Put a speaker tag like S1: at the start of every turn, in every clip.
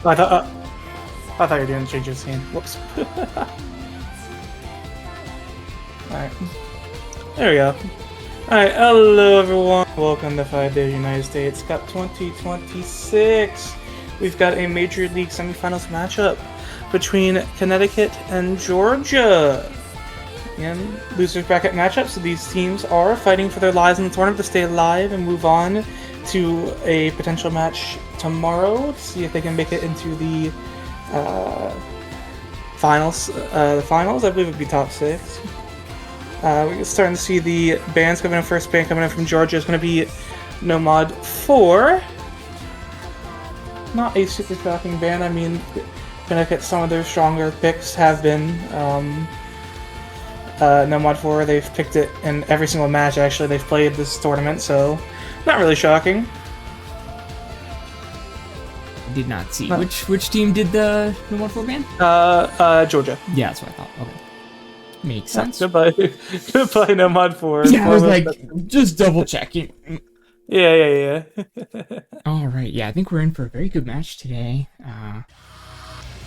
S1: I thought you were doing change your scene. Whoops. Alright. There we go. Alright, hello everyone. Welcome to 5 United States Cup 2026. We've got a Major League Semifinals matchup between Connecticut and Georgia. And losers bracket matchup, so these teams are fighting for their lives in the tournament to stay alive and move on to a potential match tomorrow to see if they can make it into the finals. The finals, I believe, would be top 6. We're starting to see the bands coming in. First band coming in from Georgia is going to be Nomad 4. Not a super shocking band. I mean, Connecticut, some of their stronger picks have been Nomad 4. They've picked it in every single match, actually, they've played this tournament, so not really shocking.
S2: Did not see. Which team did the Nomad 4 band?
S1: Georgia.
S2: Yeah, that's what I thought. Okay. Makes sense.
S1: Goodbye. Goodbye, Nomad 4.
S2: Yeah, I was like, just double checking.
S1: Yeah.
S2: Alright, yeah, I think we're in for a very good match today.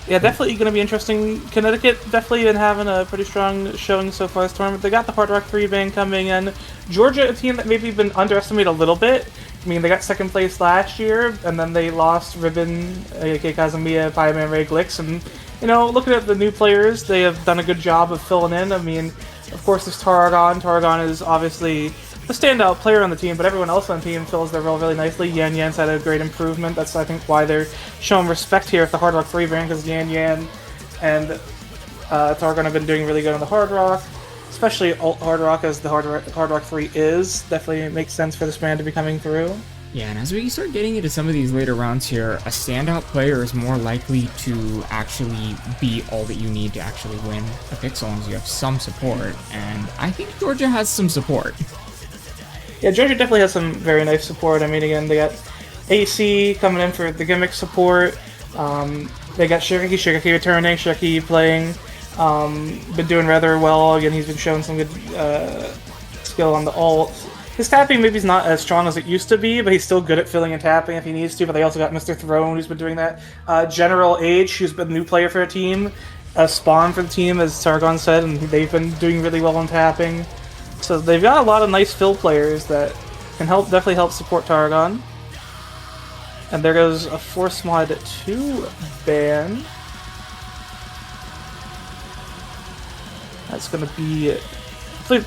S1: Yeah, definitely going to be interesting. Connecticut definitely been having a pretty strong showing so far this tournament. They got the Hard Rock 3 band coming in. Georgia, a team that maybe been underestimated a little bit. I mean, they got second place last year, and then they lost Ribbon, A.K. Kazamiya, Fireman, Ray Glix, and, you know, looking at the new players, they have done a good job of filling in. I mean, of course, there's Tarragon. Tarragon is obviously the standout player on the team, but everyone else on the team fills their role really nicely. Yan Yan's had a great improvement. That's, I think, why they're showing respect here at the Hard Rock 3 band, because Yan Yan and Tarragon have been doing really good on the Hard Rock, especially Alt Hard Rock, as the Hard Rock 3 is. Definitely makes sense for this band to be coming through.
S2: Yeah, and as we start getting into some of these later rounds here, a standout player is more likely to actually be all that you need to actually win a pick, so long as you have some support, and I think Georgia has some support.
S1: Yeah, Georgia definitely has some very nice support. I mean, again, they got AC coming in for the gimmick support. They got Shiraki returning, Shiraki playing. Been doing rather well. Again, he's been showing some good skill on the ult. His tapping maybe is not as strong as it used to be, but he's still good at filling and tapping if he needs to. But they also got Mr. Throne, who's been doing that. General H, who's been a new player for the team. Spawn for the team, as Targon said, and they've been doing really well on tapping. So they've got a lot of nice fill players that can definitely help support Tarragon. And there goes a Force Mod 2 ban. That's going to be... I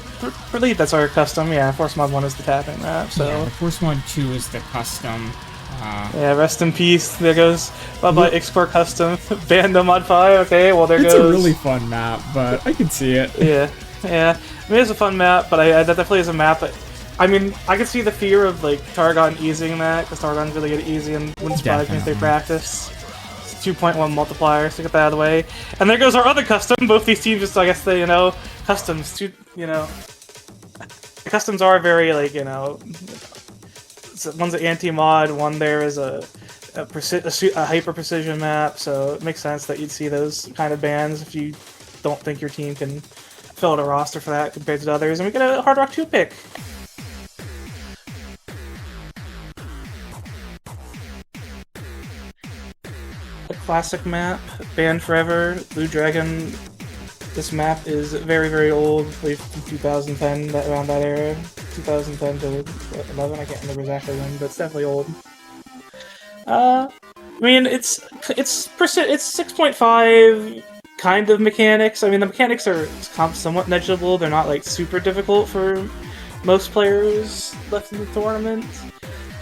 S1: believe that's our custom. Yeah, Force Mod 1 is the tapping map. So
S2: yeah, the Force Mod 2 is the custom.
S1: Yeah, rest in peace. There goes bye-bye Export Custom. Ban Nomad 5. Okay, well there
S2: it's
S1: goes...
S2: It's a really fun map, but I can see it.
S1: Yeah. I mean, it's a fun map, but that definitely is a map that... I mean, I can see the fear of, like, Tarragon easing that, because Tarragon's really good at easy and wouldn't surprise me if they practice. It's 2.1 multiplier, so get that out of the way. And there goes our other custom. Both these teams just, I guess, they, you know, customs, you know... Customs are very, like, you know... One's an anti-mod, one there is a hyper-precision map, so it makes sense that you'd see those kind of bans if you don't think your team can fill out a roster for that compared to others. And we get a Hard Rock 2 pick. A classic map, banned forever, Blue Dragon. This map is very, very old, I believe from 2010, around that era. 2010 to 11, I can't remember exactly when, but it's definitely old. I mean, it's 6.5 kind of mechanics. I mean, the mechanics are somewhat negligible. They're not, like, super difficult for most players left in the tournament.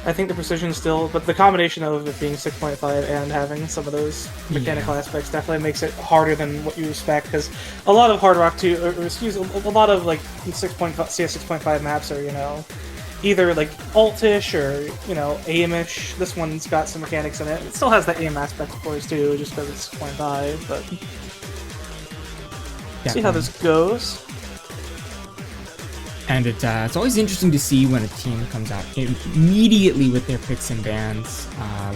S1: I think the precision still, but the combination of it being 6.5 and having some of those mechanical aspects definitely makes it harder than what you expect, because a lot of Hard Rock 2, or excuse me, a lot of, like, CS 6.5 maps are, you know, either, like, altish or, you know, aimish. This one's got some mechanics in it. It still has that aim aspect, of course, too, just because it's 6.5, but... See how this goes.
S2: And it's always interesting to see when a team comes out immediately with their picks and bans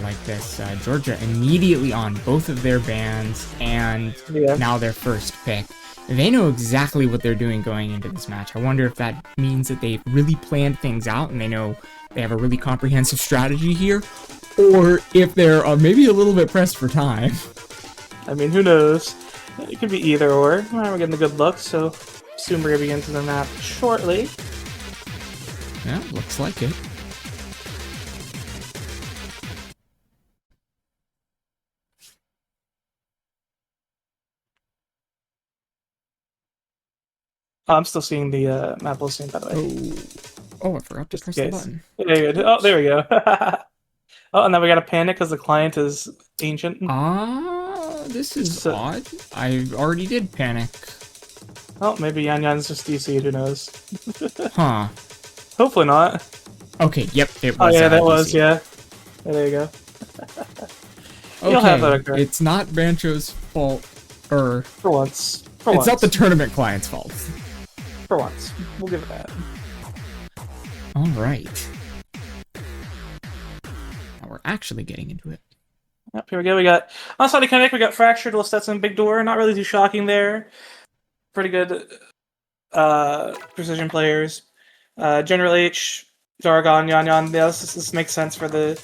S2: like this. Georgia immediately on both of their bans and now their first pick. They know exactly what they're doing going into this match. I wonder if that means that they've really planned things out and they know they have a really comprehensive strategy here, or if they're maybe a little bit pressed for time.
S1: I mean, who knows? It could be either or. Alright, we're getting a good look, so assume we're gonna be into the map shortly.
S2: Yeah, looks like it.
S1: I'm still seeing the map listing, by the way.
S2: Oh, I forgot to press the button.
S1: There you go. Oh, there we go. Oh, and then we got to panic because the client is ancient.
S2: This is odd. I already did panic.
S1: Oh, maybe Yan Yan's just DC'd, who knows?
S2: Huh.
S1: Hopefully not.
S2: Okay, yep, it was.
S1: Oh, yeah, that was, yeah. There you go. You'll have that occur.
S2: It's not Bancho's fault, or...
S1: For once.
S2: It's not the tournament client's fault.
S1: For once. We'll give it that.
S2: Alright. Now we're actually getting into it.
S1: Yep, here we go. We got on side of Connecticut, we got Fractured, Will Stetson, Big Door. Not really too shocking there. Pretty good precision players. General H, Jargon, Yan Yan. Yeah, this makes sense for the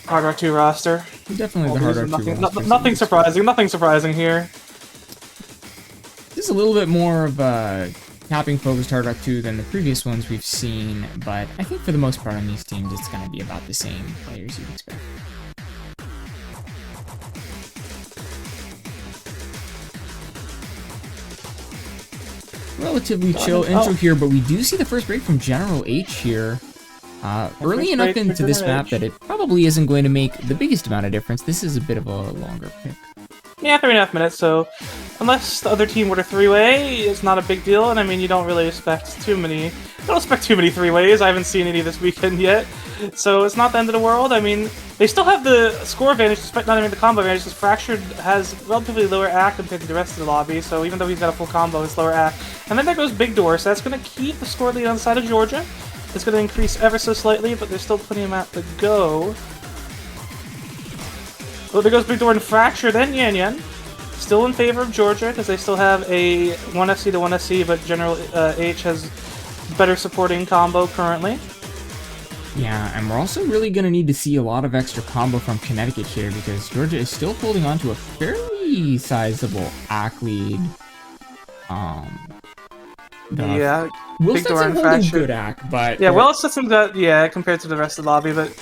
S1: Hard Rock 2 roster.
S2: Definitely the Hard Rock 2 roster.
S1: Nothing surprising. Nothing surprising here.
S2: This is a little bit more of a tapping focused Hard Rock 2 than the previous ones we've seen, but I think for the most part on these teams it's going to be about the same players you'd expect. Relatively chill intro here, but we do see the first break from General H here. Early enough into this map that it probably isn't going to make the biggest amount of difference. This is a bit of a longer pick.
S1: Yeah, 3.5 minutes, so unless the other team were to three-way, it's not a big deal, and I mean, you don't really expect too many... I don't expect too many three-ways. I haven't seen any this weekend yet, so it's not the end of the world. I mean, they still have the score advantage, despite not having the combo advantage, because Fractured has relatively lower AC compared to the rest of the lobby, so even though he's got a full combo, it's lower AC. And then there goes Big Door, so that's going to keep the score lead on the side of Georgia. It's going to increase ever so slightly, but there's still plenty of map to go. Well, there goes Big Door and Fractured, then Yan Yan. Still in favor of Georgia, because they still have a 1FC to 1SC, but General H has better supporting combo currently.
S2: Yeah, and we're also really going to need to see a lot of extra combo from Connecticut here, because Georgia is still holding on to a fairly sizable AC lead.
S1: Yeah,
S2: Will
S1: Big Door
S2: Stetson
S1: and
S2: holding
S1: Fractured.
S2: good AC, but...
S1: Yeah, Will Stetson got, yeah, compared to the rest of the lobby, but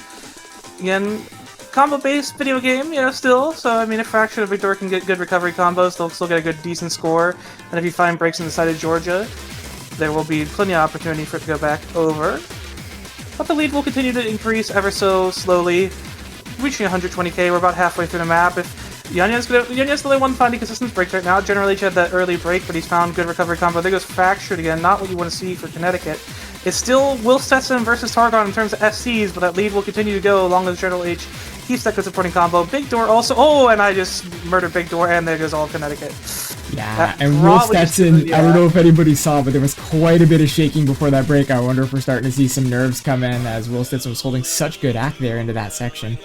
S1: again, combo-based video game, you know, still, so I mean, if Fractured and Big Door can get good recovery combos, they'll still get a good, decent score, and if you find breaks on the side of Georgia, there will be plenty of opportunity for it to go back over. But the lead will continue to increase ever so slowly, reaching 120k. We're about halfway through the map. If Yanya's the only one finding consistent breaks right now. General H had that early break, but he's found good recovery combo. There goes Fractured again, not what you want to see for Connecticut. It's still Will Stetson versus Targon in terms of SCs, but that lead will continue to go along as General H keeps that good supporting combo. Big Door also... Oh, and I just murdered Big Door, and there goes all of Connecticut.
S2: Yeah, and Will Stetson, I don't know if anybody saw, but there was quite a bit of shaking before that break. I wonder if we're starting to see some nerves come in, as Will Stetson was holding such good AC there into that section.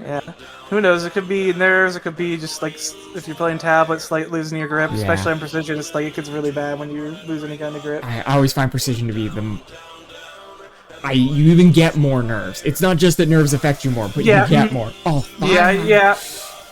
S1: Yeah, who knows? It could be nerves, it could be just like if you're playing tablets, like losing your grip, especially on precision. It's like it gets really bad when you lose any kind of grip.
S2: I always find precision to be the... you even get more nerves. It's not just that nerves affect you more, but you get more. Oh,
S1: yeah.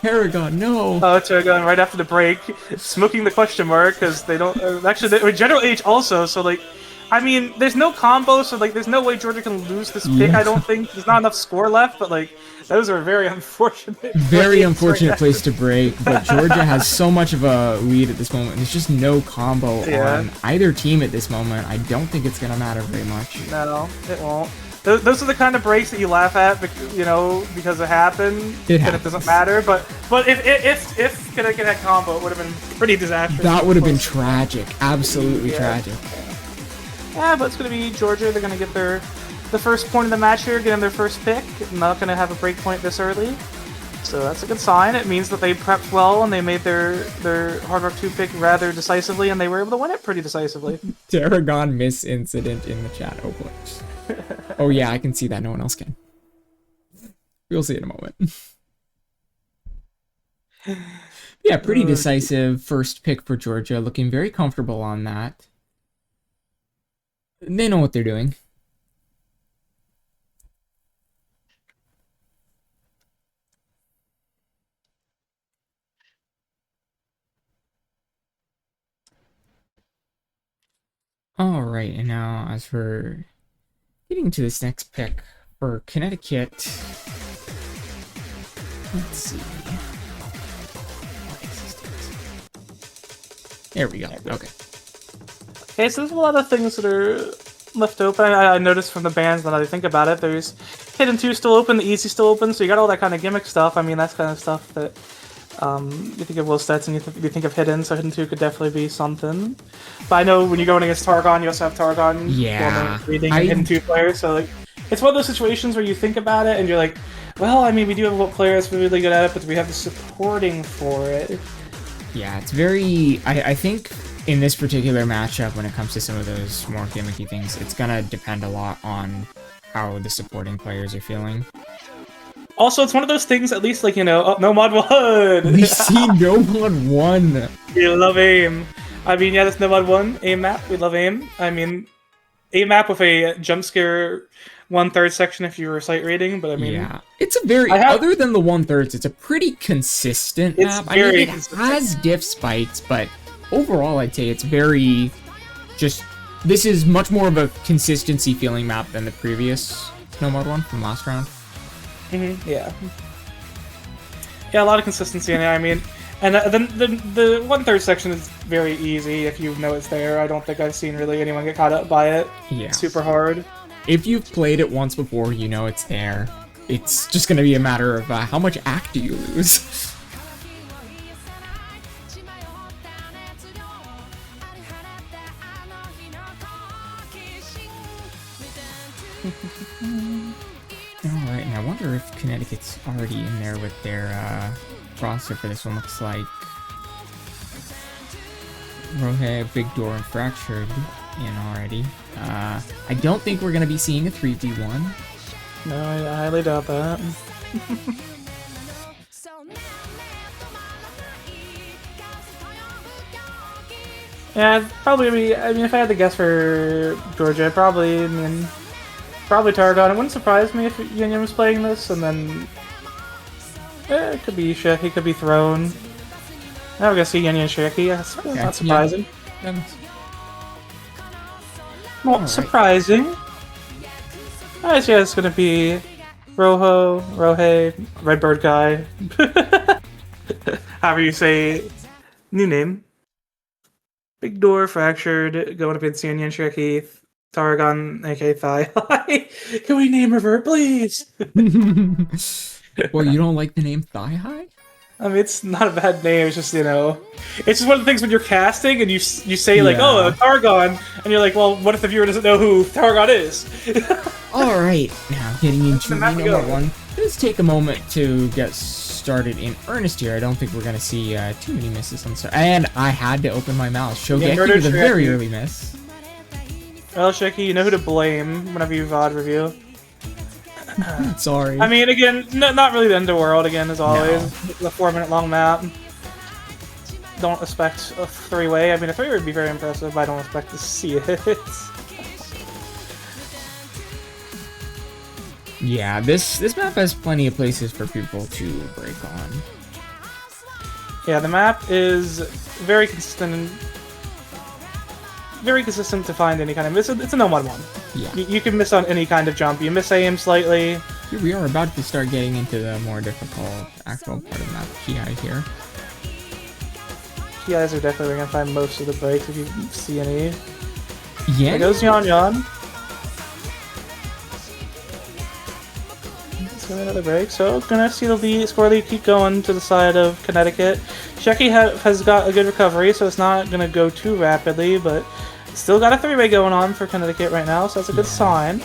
S2: Paragon, no.
S1: Oh, Paragon right after the break, smoking the question mark because they don't actually. General H also, so like, I mean, there's no combo, so like, there's no way Georgia can lose this pick. I don't think there's not enough score left, but like, those are very unfortunate.
S2: Very unfortunate place to break, but Georgia has so much of a lead at this moment. There's just no combo on either team at this moment. I don't think it's gonna matter very much.
S1: No, it won't. Those are the kind of breaks that you laugh at, you know, because it happened, and it doesn't matter. But if Connecticut had combo, it would have been pretty disastrous.
S2: That would have been tragic, absolutely tragic.
S1: Yeah, but it's gonna be Georgia. They're gonna get the first point of the match here, getting their first pick. Not gonna have a break point this early, so that's a good sign. It means that they prepped well and they made their Hard Rock 2 pick rather decisively, and they were able to win it pretty decisively.
S2: Tarragon miss incident in the chat. Oh boy. Oh yeah, I can see that. No one else can. We'll see in a moment. Yeah, pretty decisive first pick for Georgia. Looking very comfortable on that. They know what they're doing. All right, and now as we're getting to this next pick for Connecticut, let's see. There we go. Okay.
S1: Okay, so there's a lot of things that are left open. I noticed from the bands, now that I think about it, there's Hidden 2 still open, the Easy still open, so you got all that kind of gimmick stuff. I mean, that's kind of stuff that you think of Will Stetson, you think of Hidden, so Hidden 2 could definitely be something. But I know when you're going against Targon, you also have Targon reading Hidden 2 players, so like it's one of those situations where you think about it and you're like, well, I mean, we do have a player that's really good at it, but do we have the supporting for it?
S2: Yeah, it's very... I think in this particular matchup, when it comes to some of those more gimmicky things, it's gonna depend a lot on how the supporting players are feeling.
S1: Also, it's one of those things, at least, like, you know, no mod 1!
S2: We see no mod 1!
S1: We love AIM. I mean, yeah, that's no mod 1. AIM map, we love AIM. I mean, AIM map with a jump scare 1/3 section if you were sight reading, but I mean...
S2: Yeah, it's a very... Other than the 1/3, it's a pretty consistent map. I mean, it has diff spikes, but overall, I'd say it's very... just... This is much more of a consistency feeling map than the previous no mod 1 from last round.
S1: Yeah. Yeah, a lot of consistency in it, I mean... And then the 1/3 section is very easy if you know it's there. I don't think I've seen really anyone get caught up by it.
S2: Yeah.
S1: Super hard.
S2: If you've played it once before, you know it's there. It's just gonna be a matter of how much act do you lose. Alright, and I wonder if Connecticut's already in there with their roster for this one. Looks like Rohe, Big Door, and Fractured in already. I don't think we're going to be seeing a 3v1.
S1: No, I highly doubt that. Yeah, probably be. I mean, if I had to guess for Georgia, probably Tarragon. It wouldn't surprise me if Union was playing this, and then it could be Isha. He could be thrown. Now we're gonna see Union Shiraki. That's not surprising.
S2: Yeah.
S1: Not surprising. I see it's gonna be Rohe, Redbird guy. However you say new name. Big Door, Fractured, going up against Union Shiraki, Tarragon, aka Thigh. Can we name Revert, please?
S2: Well, you don't like the name Thigh High?
S1: I mean, it's not a bad name. It's just, you know, it's just one of the things when you're casting and you say like, oh, Targon, and you're like, well, what if the viewer doesn't know who Targon is?
S2: All right, now getting into number one. Let's take a moment to get started in earnest here. I don't think we're gonna see too many misses on start. And I had to open my mouth. Shogeki with a very early miss. Well,
S1: Sheki, you know who to blame whenever you VOD review.
S2: Sorry.
S1: I mean, again, not really the Underworld, again, as always. No. The 4-minute long map. Don't expect a 3-way. I mean, a 3-way would be very impressive, but I don't expect to see it.
S2: Yeah, this map has plenty of places for people to break on.
S1: Yeah, the map is very consistent. Very consistent to find any kind of miss. It's a no 1-1.
S2: Yeah.
S1: You can miss on any kind of jump. You miss aim slightly.
S2: Here we are about to start getting into the more difficult actual part of the map. Ki here.
S1: Ki's are definitely going to find most of the breaks if you see any.
S2: Yeah.
S1: There goes Yan. Another break, so gonna see the score lead keep going to the side of Connecticut. Sheki has got a good recovery, so it's not gonna go too rapidly, but still got a 3-way going on for Connecticut right now, so that's a good sign.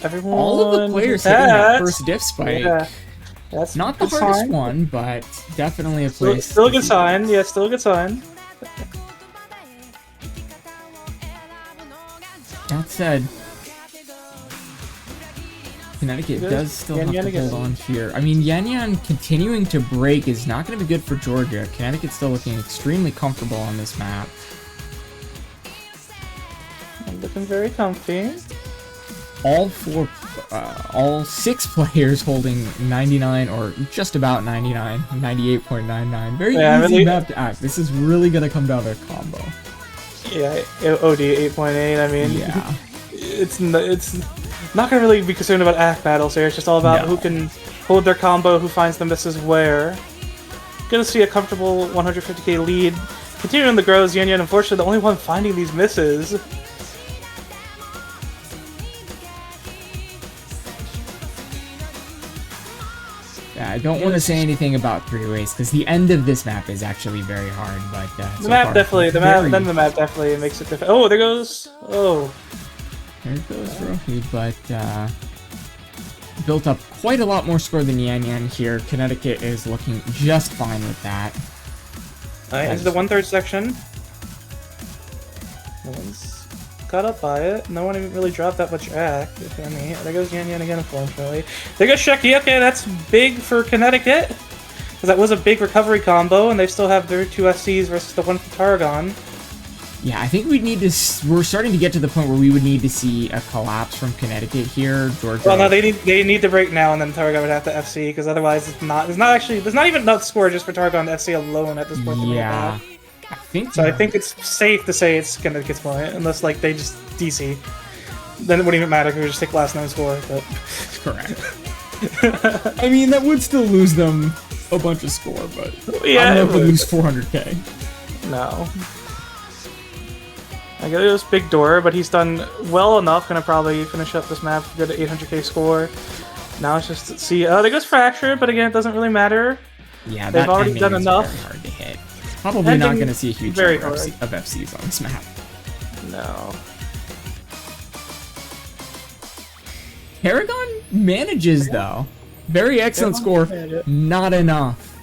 S1: Everyone,
S2: all of the players hitting that first diff spike.
S1: Yeah, that's
S2: not the hardest one, but definitely a place.
S1: Still a good sign. Yeah, still a good sign.
S2: That said, Connecticut does still have to hold on here. I mean, Yan continuing to break is not going to be good for Georgia. Connecticut's still looking extremely comfortable on this map.
S1: Looking very comfy.
S2: All 6 players holding 99 or just about 99, 98.99. Very easy map to act. This is really going to come down to a combo.
S1: Yeah, OD 8.8. I mean,
S2: Yeah.
S1: it's not gonna really be concerned about act battles here. It's just all about who can hold their combo, who finds the misses where. Gonna see a comfortable 150k lead. Continuing to grow is Yan Yan, unfortunately the only one finding these misses.
S2: Yeah, I don't want to say anything about three-ways because the end of this map is actually very hard, but
S1: the map definitely makes it different. Oh, there goes. Oh,
S2: there goes Rohi, but built up quite a lot more score than Yan Yan here. Connecticut is looking just fine with that.
S1: Alright, into the 1/3 section. No one's caught up by it. No one even really dropped that much act, if any. There goes Yan Yan again, unfortunately. There goes Shecky. Okay, that's big for Connecticut. Because that was a big recovery combo, and they still have their 2 SCs versus the one from Tarragon.
S2: Yeah, I think we'd need to. We're starting to get to the point where we would need to see a collapse from Connecticut here. Georgia.
S1: Well, no, they need to break now, and then Tarragon would have to FC, because otherwise it's not. There's not even enough score just for Tarragon to FC alone at this point.
S2: Yeah, I think
S1: so. I think it's safe to say it's Connecticut's point, unless like they just DC. Then it wouldn't even matter if we just take last known score. But
S2: correct. I mean, that would still lose them a bunch of score, but
S1: yeah,
S2: I don't know if it would lose 400k.
S1: No. I guess it was Big Door, but he's done well enough. Gonna probably finish up this map, get an 800k score. Now it's just to see. There goes Fracture, but again, it doesn't really matter.
S2: Yeah,
S1: they've already done enough.
S2: Very hard to hit. Probably not gonna see a huge number of FCs on this map.
S1: No.
S2: Paragon manages though. Very excellent score. Not enough,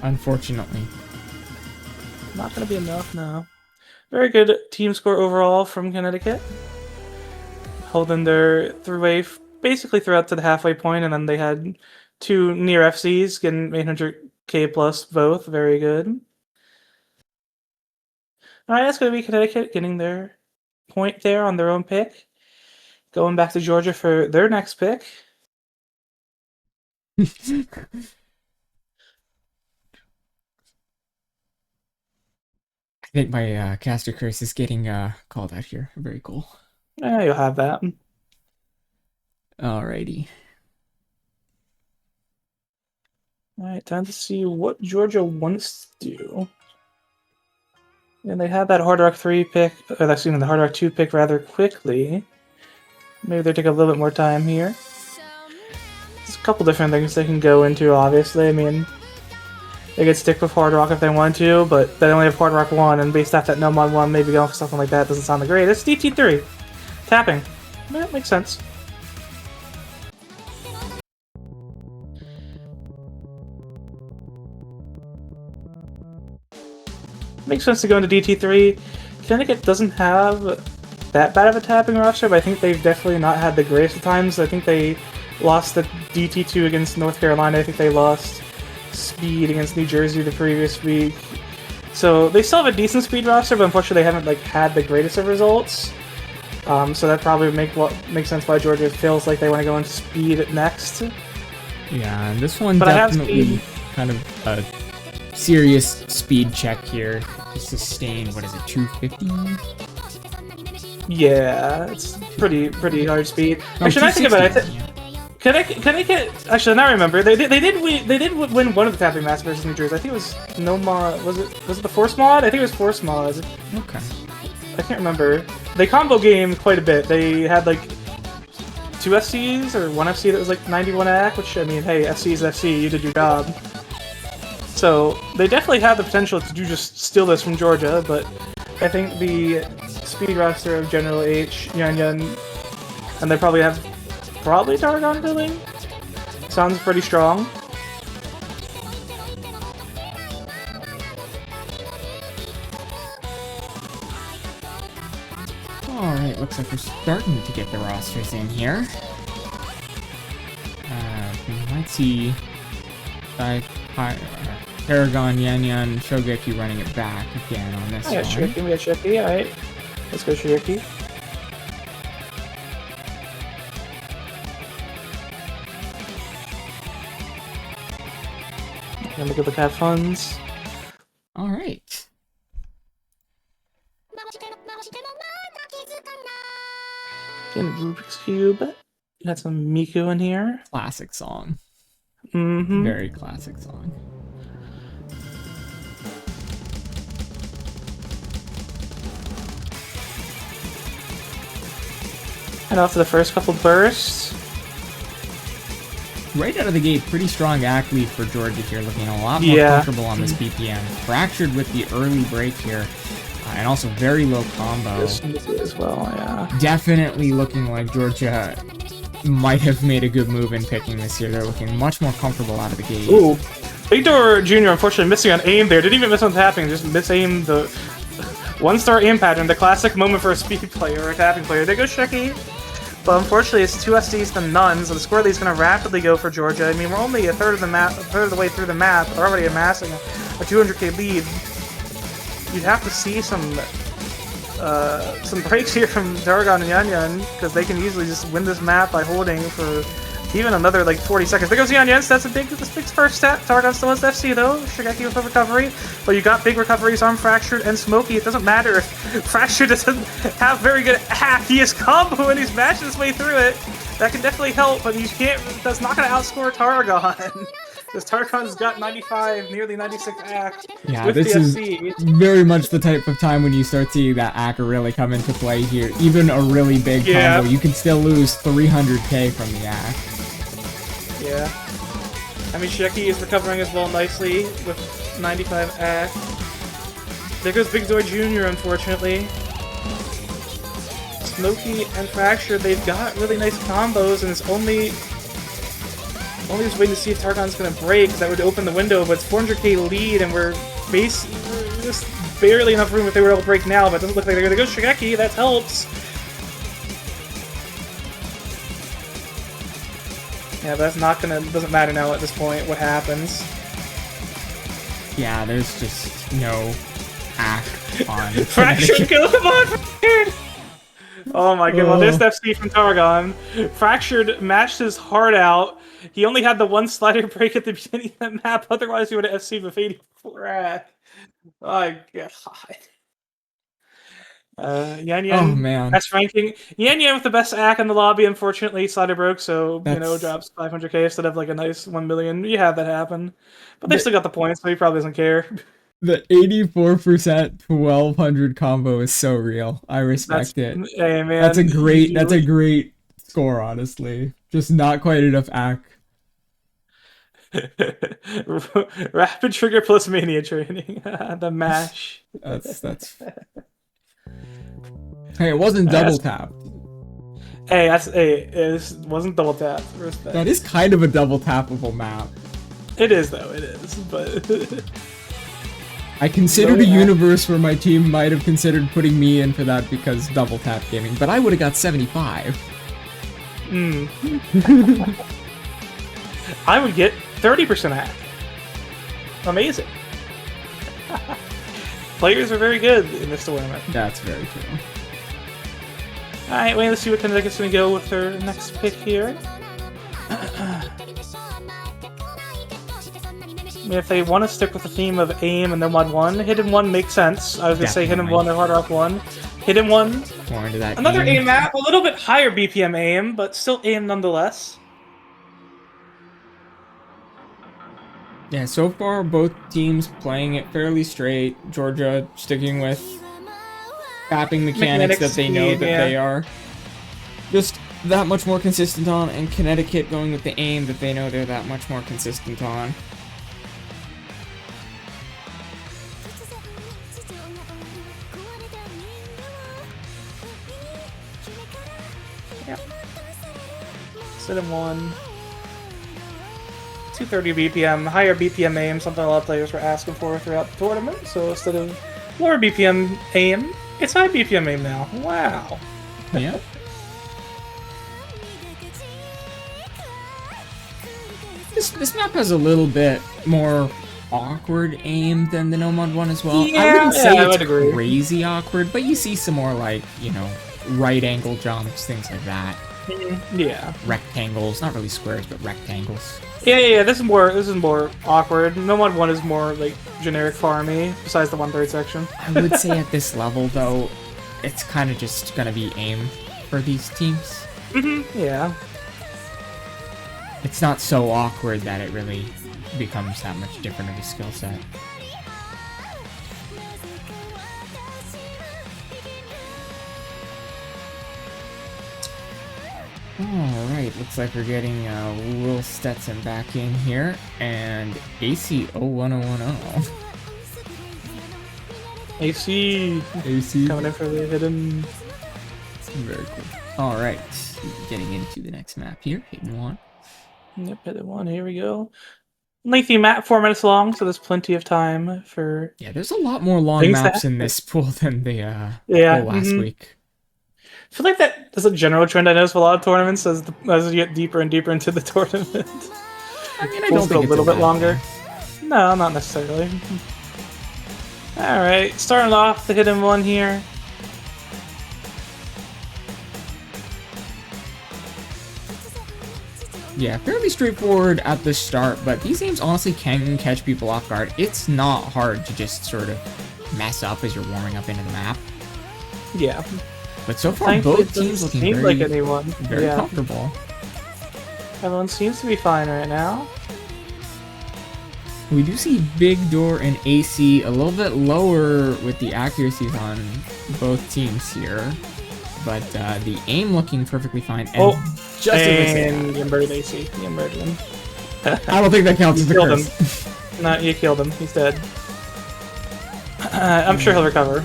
S2: unfortunately.
S1: Not gonna be enough, no. Very good team score overall from Connecticut. Holding their three-way basically throughout to the halfway point, and then they had 2 near FCs, getting 800k plus both. Very good. Alright, that's going to be Connecticut getting their point there on their own pick. Going back to Georgia for their next pick.
S2: I think my caster curse is getting called out here. Very cool.
S1: Yeah, you'll have that.
S2: Alrighty.
S1: Alright, time to see what Georgia wants to do. And they had that Hard Rock 3 pick, or excuse me, the Hard Rock 2 pick rather quickly. Maybe they're taking a little bit more time here. There's a couple different things they can go into, obviously. I mean, they could stick with Hard Rock if they want to, but they only have Hard Rock 1, and based off that No Mod 1, maybe going for something like that doesn't sound the greatest. DT3. Tapping. That makes sense. Makes sense to go into DT3. Connecticut doesn't have that bad of a tapping roster, but I think they've definitely not had the greatest of times. I think they lost the DT2 against North Carolina. I think they lost speed against New Jersey the previous week. So they still have a decent speed roster, but unfortunately they haven't had the greatest of results. So that probably would make sense why Georgia feels like they want to go into speed next.
S2: Yeah, and this one definitely kind of a serious speed check here to sustain. What is it, 250?
S1: Yeah, it's pretty hard speed. Actually, now I think about it. Connecticut. Actually, now I remember. They did win one of the tapping matches versus New Jersey. I think it was no mod. Was it the Force mod? I think it was Force mod.
S2: Okay.
S1: I can't remember. They combo gamed quite a bit. They had like 2 FCs or 1 FC that was like 91 AC, which I mean, hey, FC is FC. You did your job. So they definitely have the potential to just steal this from Georgia, but I think the speed roster of General H, Yan Yan, and they probably have Tarragon billing. Sounds pretty strong.
S2: Alright, looks like we're starting to get the rosters in here. We might see Paragon, Yan Yan, Shogeki running it back again on this one.
S1: We got Shogeki, alright. Let's go Shogeki. Gonna look at the cat funds.
S2: Alright.
S1: Getting Rubik's Cube. You got some Miku in here.
S2: Classic song.
S1: Mm-hmm.
S2: Very classic song.
S1: And off to the first couple bursts.
S2: Right out of the gate, pretty strong act lead for Georgia here, looking a lot more comfortable on this BPM. Fractured with the early break here, and also very low combo.
S1: This as well, yeah.
S2: Definitely looking like Georgia might have made a good move in picking this here. They're looking much more comfortable out of the gate.
S1: Ooh. Victor Jr. unfortunately missing on aim there. Didn't even miss on tapping, just misaimed the one-star aim pattern, the classic moment for a speed player or a tapping player. There goes Sheki. But unfortunately, it's 2 SDs to none, so the score lead is going to rapidly go for Georgia. I mean, we're only a third of the way through the map, already amassing a 200k lead. You'd have to see some breaks here from Targon and Yan Yan, because they can easily just win this map by holding for even another like 40 seconds. There goes Yan Yan, so that's a big first step. Targon still has FC though. Shigeki with a recovery, but you got big recoveries on Fractured and Smokey. It doesn't matter if Fractured doesn't have very good hack. He is combo and he's mashing his way through it. That can definitely help, but you can't. That's not going to outscore Targon. Because Targon's got 95, nearly 96 act.
S2: Yeah,
S1: with
S2: this
S1: the
S2: is
S1: FC.
S2: very much the type of time when you start seeing that act really come into play here. Even a really big combo, you can still lose 300k from the act.
S1: Yeah. I mean, Sheki is recovering as well nicely with 95 act. There goes Big Zoid Jr., unfortunately. Smokey and Fracture, they've got really nice combos, and it's only just waiting to see if Targon's gonna break, because that would open the window, but it's 400k lead, and we're just barely enough room if they were able to break now, but it doesn't look like they're gonna go Shigeki, that helps. Yeah, but that's not gonna, doesn't matter now at this point what happens.
S2: Yeah, there's just no act on
S1: Fractured, go, come on, Fractured! Oh my god, well there's the FC from Targon. Fractured matched his heart out. He only had the one slider break at the beginning of that map, otherwise he would have FC'd with 84 act. My god. Yan Yan,
S2: oh man,
S1: best ranking. Yan Yan with the best act in the lobby, unfortunately, slider broke, so,
S2: you
S1: know, drops 500k instead of like a nice 1 million. You have that happen. But they still got the points, so he probably doesn't care.
S2: The 84% 1200 combo is so real. I respect it.
S1: Hey man,
S2: that's a great score, honestly. Just not quite enough act.
S1: Rapid trigger plus mania training. The mash.
S2: That's Hey, it wasn't double tap.
S1: Hey, it wasn't double tap.
S2: That is kind of a double tappable map.
S1: It is though, it is, but
S2: I considered a universe where my team might have considered putting me in for that because double tap gaming, but I would have got 75.
S1: I would get 30% hack. Amazing. Players are very good in this tournament.
S2: That's very true.
S1: Alright, wait, let's see what Connecticut's gonna go with their next pick here. If they want to stick with the theme of aim and no mod 1, hidden 1 makes sense. I was going to say hidden 1 or hard rock 1. Hidden 1.
S2: More into that
S1: another aim map, a little bit higher BPM aim, but still aim nonetheless.
S2: Yeah, so far both teams playing it fairly straight. Georgia sticking with tapping mechanics that they know that they are just that much more consistent on, and Connecticut going with the aim that they know they're that much more consistent on.
S1: Instead of 1. 230 BPM, higher BPM aim, something a lot of players were asking for throughout the tournament. So instead of lower BPM aim, it's high BPM aim now. Wow.
S2: Yeah. This map has a little bit more awkward aim than the No Mod one as well.
S1: Yeah,
S2: I wouldn't say
S1: I would
S2: it's
S1: agree.
S2: crazy awkward, but you see some more like, you know, right angle jumps, things like that.
S1: Yeah.
S2: Rectangles, not really squares, but rectangles.
S1: Yeah. This is more awkward. No Mod 1 is more like generic farmy, besides the 1/3 section.
S2: I would say at this level though, it's kind of just gonna be aim for these teams.
S1: Yeah.
S2: It's not so awkward that it really becomes that much different of a skill set. Alright, looks like we're getting Will Stetson back in here, and AC01010.
S1: AC coming in for the hidden.
S2: Very cool. Alright, getting into the next map here, hidden one.
S1: Yep, hidden one, here we go. Lengthy map, 4 minutes long, so there's plenty of time for...
S2: Yeah, there's a lot more long maps in this pool than the pool last week.
S1: I feel like that is a general trend I notice with a lot of tournaments as you get deeper and deeper into the tournament.
S2: I mean, I don't think
S1: it's a little bit longer. No, not necessarily. Alright, starting off the hidden one here.
S2: Yeah, fairly straightforward at the start, but these games honestly can catch people off guard. It's not hard to just sort of mess up as you're warming up into the map.
S1: Yeah.
S2: But so far, both teams looking very comfortable.
S1: Everyone seems to be fine right now.
S2: We do see Big Door and AC a little bit lower with the accuracies on both teams here. But the aim looking perfectly fine. And
S1: and you inverted AC. You inverted him.
S2: I don't think that counts as the curse.
S1: No, you killed him. He's dead. I'm sure he'll recover.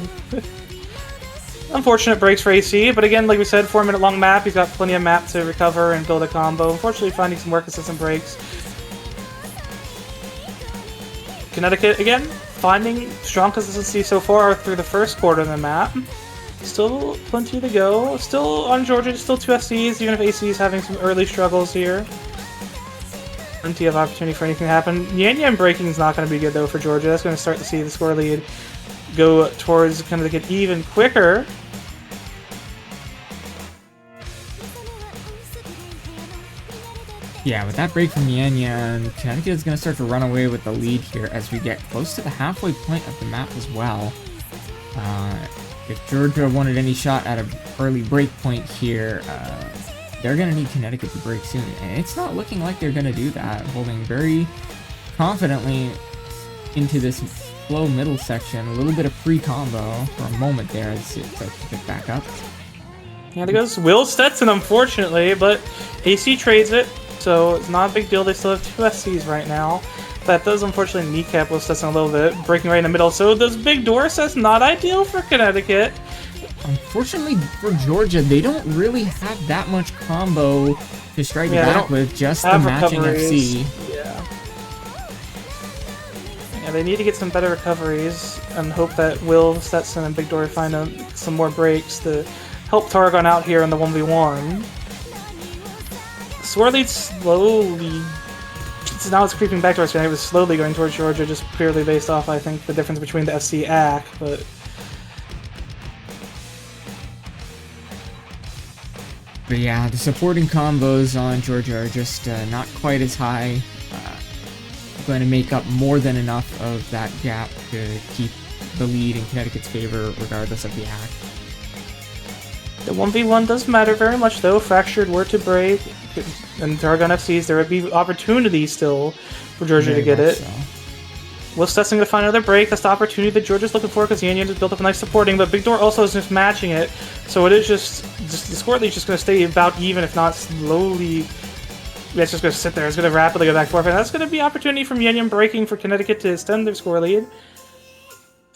S1: Unfortunate breaks for AC, but again, like we said, 4-minute long map. He's got plenty of map to recover and build a combo. Unfortunately, finding some more consistent breaks. Connecticut, again, finding strong consistency so far through the first quarter of the map. Still plenty to go. Still on Georgia, still 2 SCs, even if AC is having some early struggles here. Plenty of opportunity for anything to happen. Yan breaking is not going to be good, though, for Georgia. That's going to start to see the score lead go towards Connecticut even quicker.
S2: Yeah, with that break from Yan, Connecticut is going to start to run away with the lead here as we get close to the halfway point of the map as well. If Georgia wanted any shot at an early break point here, they're going to need Connecticut to break soon. And it's not looking like they're going to do that, holding very confidently into this slow middle section. A little bit of free combo for a moment there as it starts to pick back up.
S1: Yeah, there goes Will Stetson, unfortunately, but AC trades it, so it's not a big deal. They still have 2 SCs right now. That does unfortunately kneecap Will Stetson a little bit, breaking right in the middle. So those big door sets, not ideal for Connecticut.
S2: Unfortunately for Georgia, they don't really have that much combo to strike back with, just the matching FC.
S1: Yeah, they need to get some better recoveries and hope that Will Stetson and Big Door find some more breaks to help Targon out here in the 1v1. Swirly slowly... So now it's creeping back towards Connecticut. It was slowly going towards Georgia, just purely based off, I think, the difference between the FC AC,
S2: But yeah, the supporting combos on Georgia are just not quite as high. Going to make up more than enough of that gap to keep the lead in Connecticut's favor, regardless of the act.
S1: The 1v1 does matter very much, though. Fractured were to break, and Targon FCs, there would be opportunity still for Georgia to get it. So. Will Stetson going to find another break? That's the opportunity that Georgia's looking for, because Yan just built up a nice supporting, but Big Door also is just matching it. So it is just the score lead's just going to stay about even, if not slowly. Yeah, it's just going to sit there. It's going to rapidly go back and forth, and that's going to be opportunity from Yan breaking for Connecticut to extend their score lead.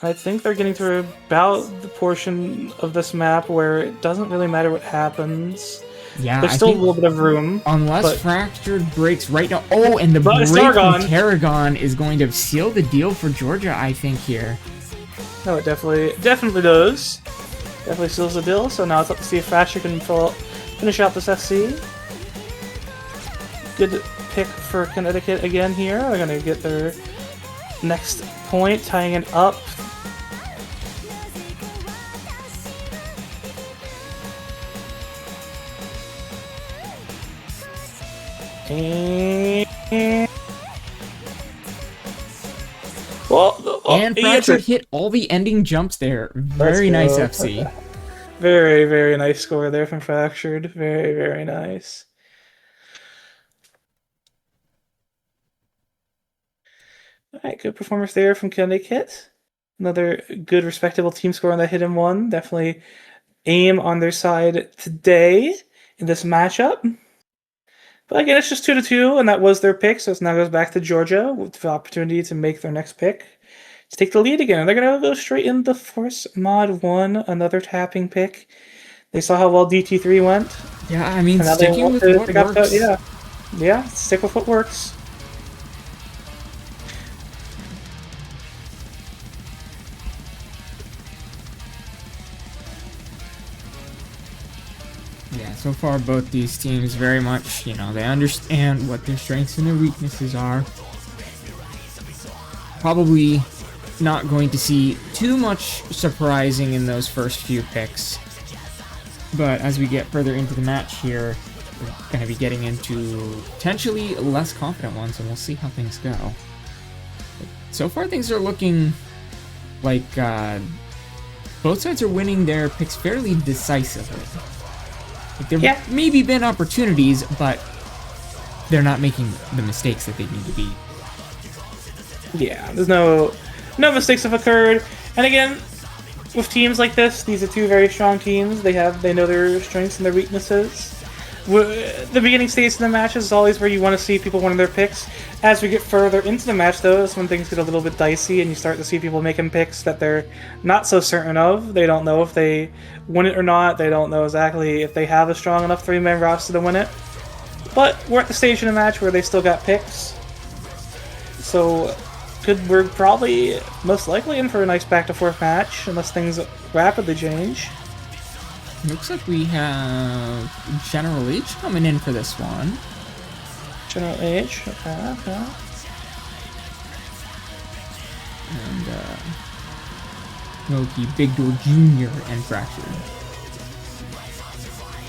S1: I think they're getting to about the portion of this map where it doesn't really matter what happens.
S2: Yeah,
S1: there's still a little bit of room.
S2: Unless Fractured breaks right now. Oh, and the break from Tarragon is going to seal the deal for Georgia, I think, here.
S1: No, it definitely does. Definitely seals the deal, so now it's up to see if Fractured can finish out this FC. Good pick for Connecticut again here. They're going to get their next point, tying it up.
S2: And Fractured hit all the ending jumps there. Very nice FC.
S1: Very, very nice score there from Fractured. Very, very nice. All right, good performance there from Connecticut. Another good, respectable team score on that hidden one. Definitely aim on their side today in this matchup. But again, it's just 2-2, and that was their pick, so it now goes back to Georgia with the opportunity to make their next pick to take the lead again. And they're going to go straight in the Force Mod 1, another tapping pick. They saw how well DT3 went.
S2: Yeah, I mean, sticking with what works.
S1: Yeah, stick with what works.
S2: Yeah, so far both these teams very much, you know, they understand what their strengths and their weaknesses are. Probably not going to see too much surprising in those first few picks. But as we get further into the match here, we're going to be getting into potentially less confident ones, and we'll see how things go. But so far things are looking like both sides are winning their picks fairly decisively. Like there maybe been opportunities, but they're not making the mistakes that they need to be.
S1: Yeah, there's no mistakes have occurred. And again, with teams like this, these are two very strong teams. They know their strengths and their weaknesses. The beginning stage of the match is always where you want to see people winning their picks. As we get further into the match, though, that's when things get a little bit dicey, and you start to see people making picks that they're not so certain of. They don't know if they win it or not. They don't know exactly if they have a strong enough three-man roster to win it. But we're at the stage in the match where they still got picks. So we're probably most likely in for a nice back-to-forth match, unless things rapidly change.
S2: Looks like we have General H coming in for this one.
S1: General H, okay.
S2: And Loki, Big Door Jr. and Fractured.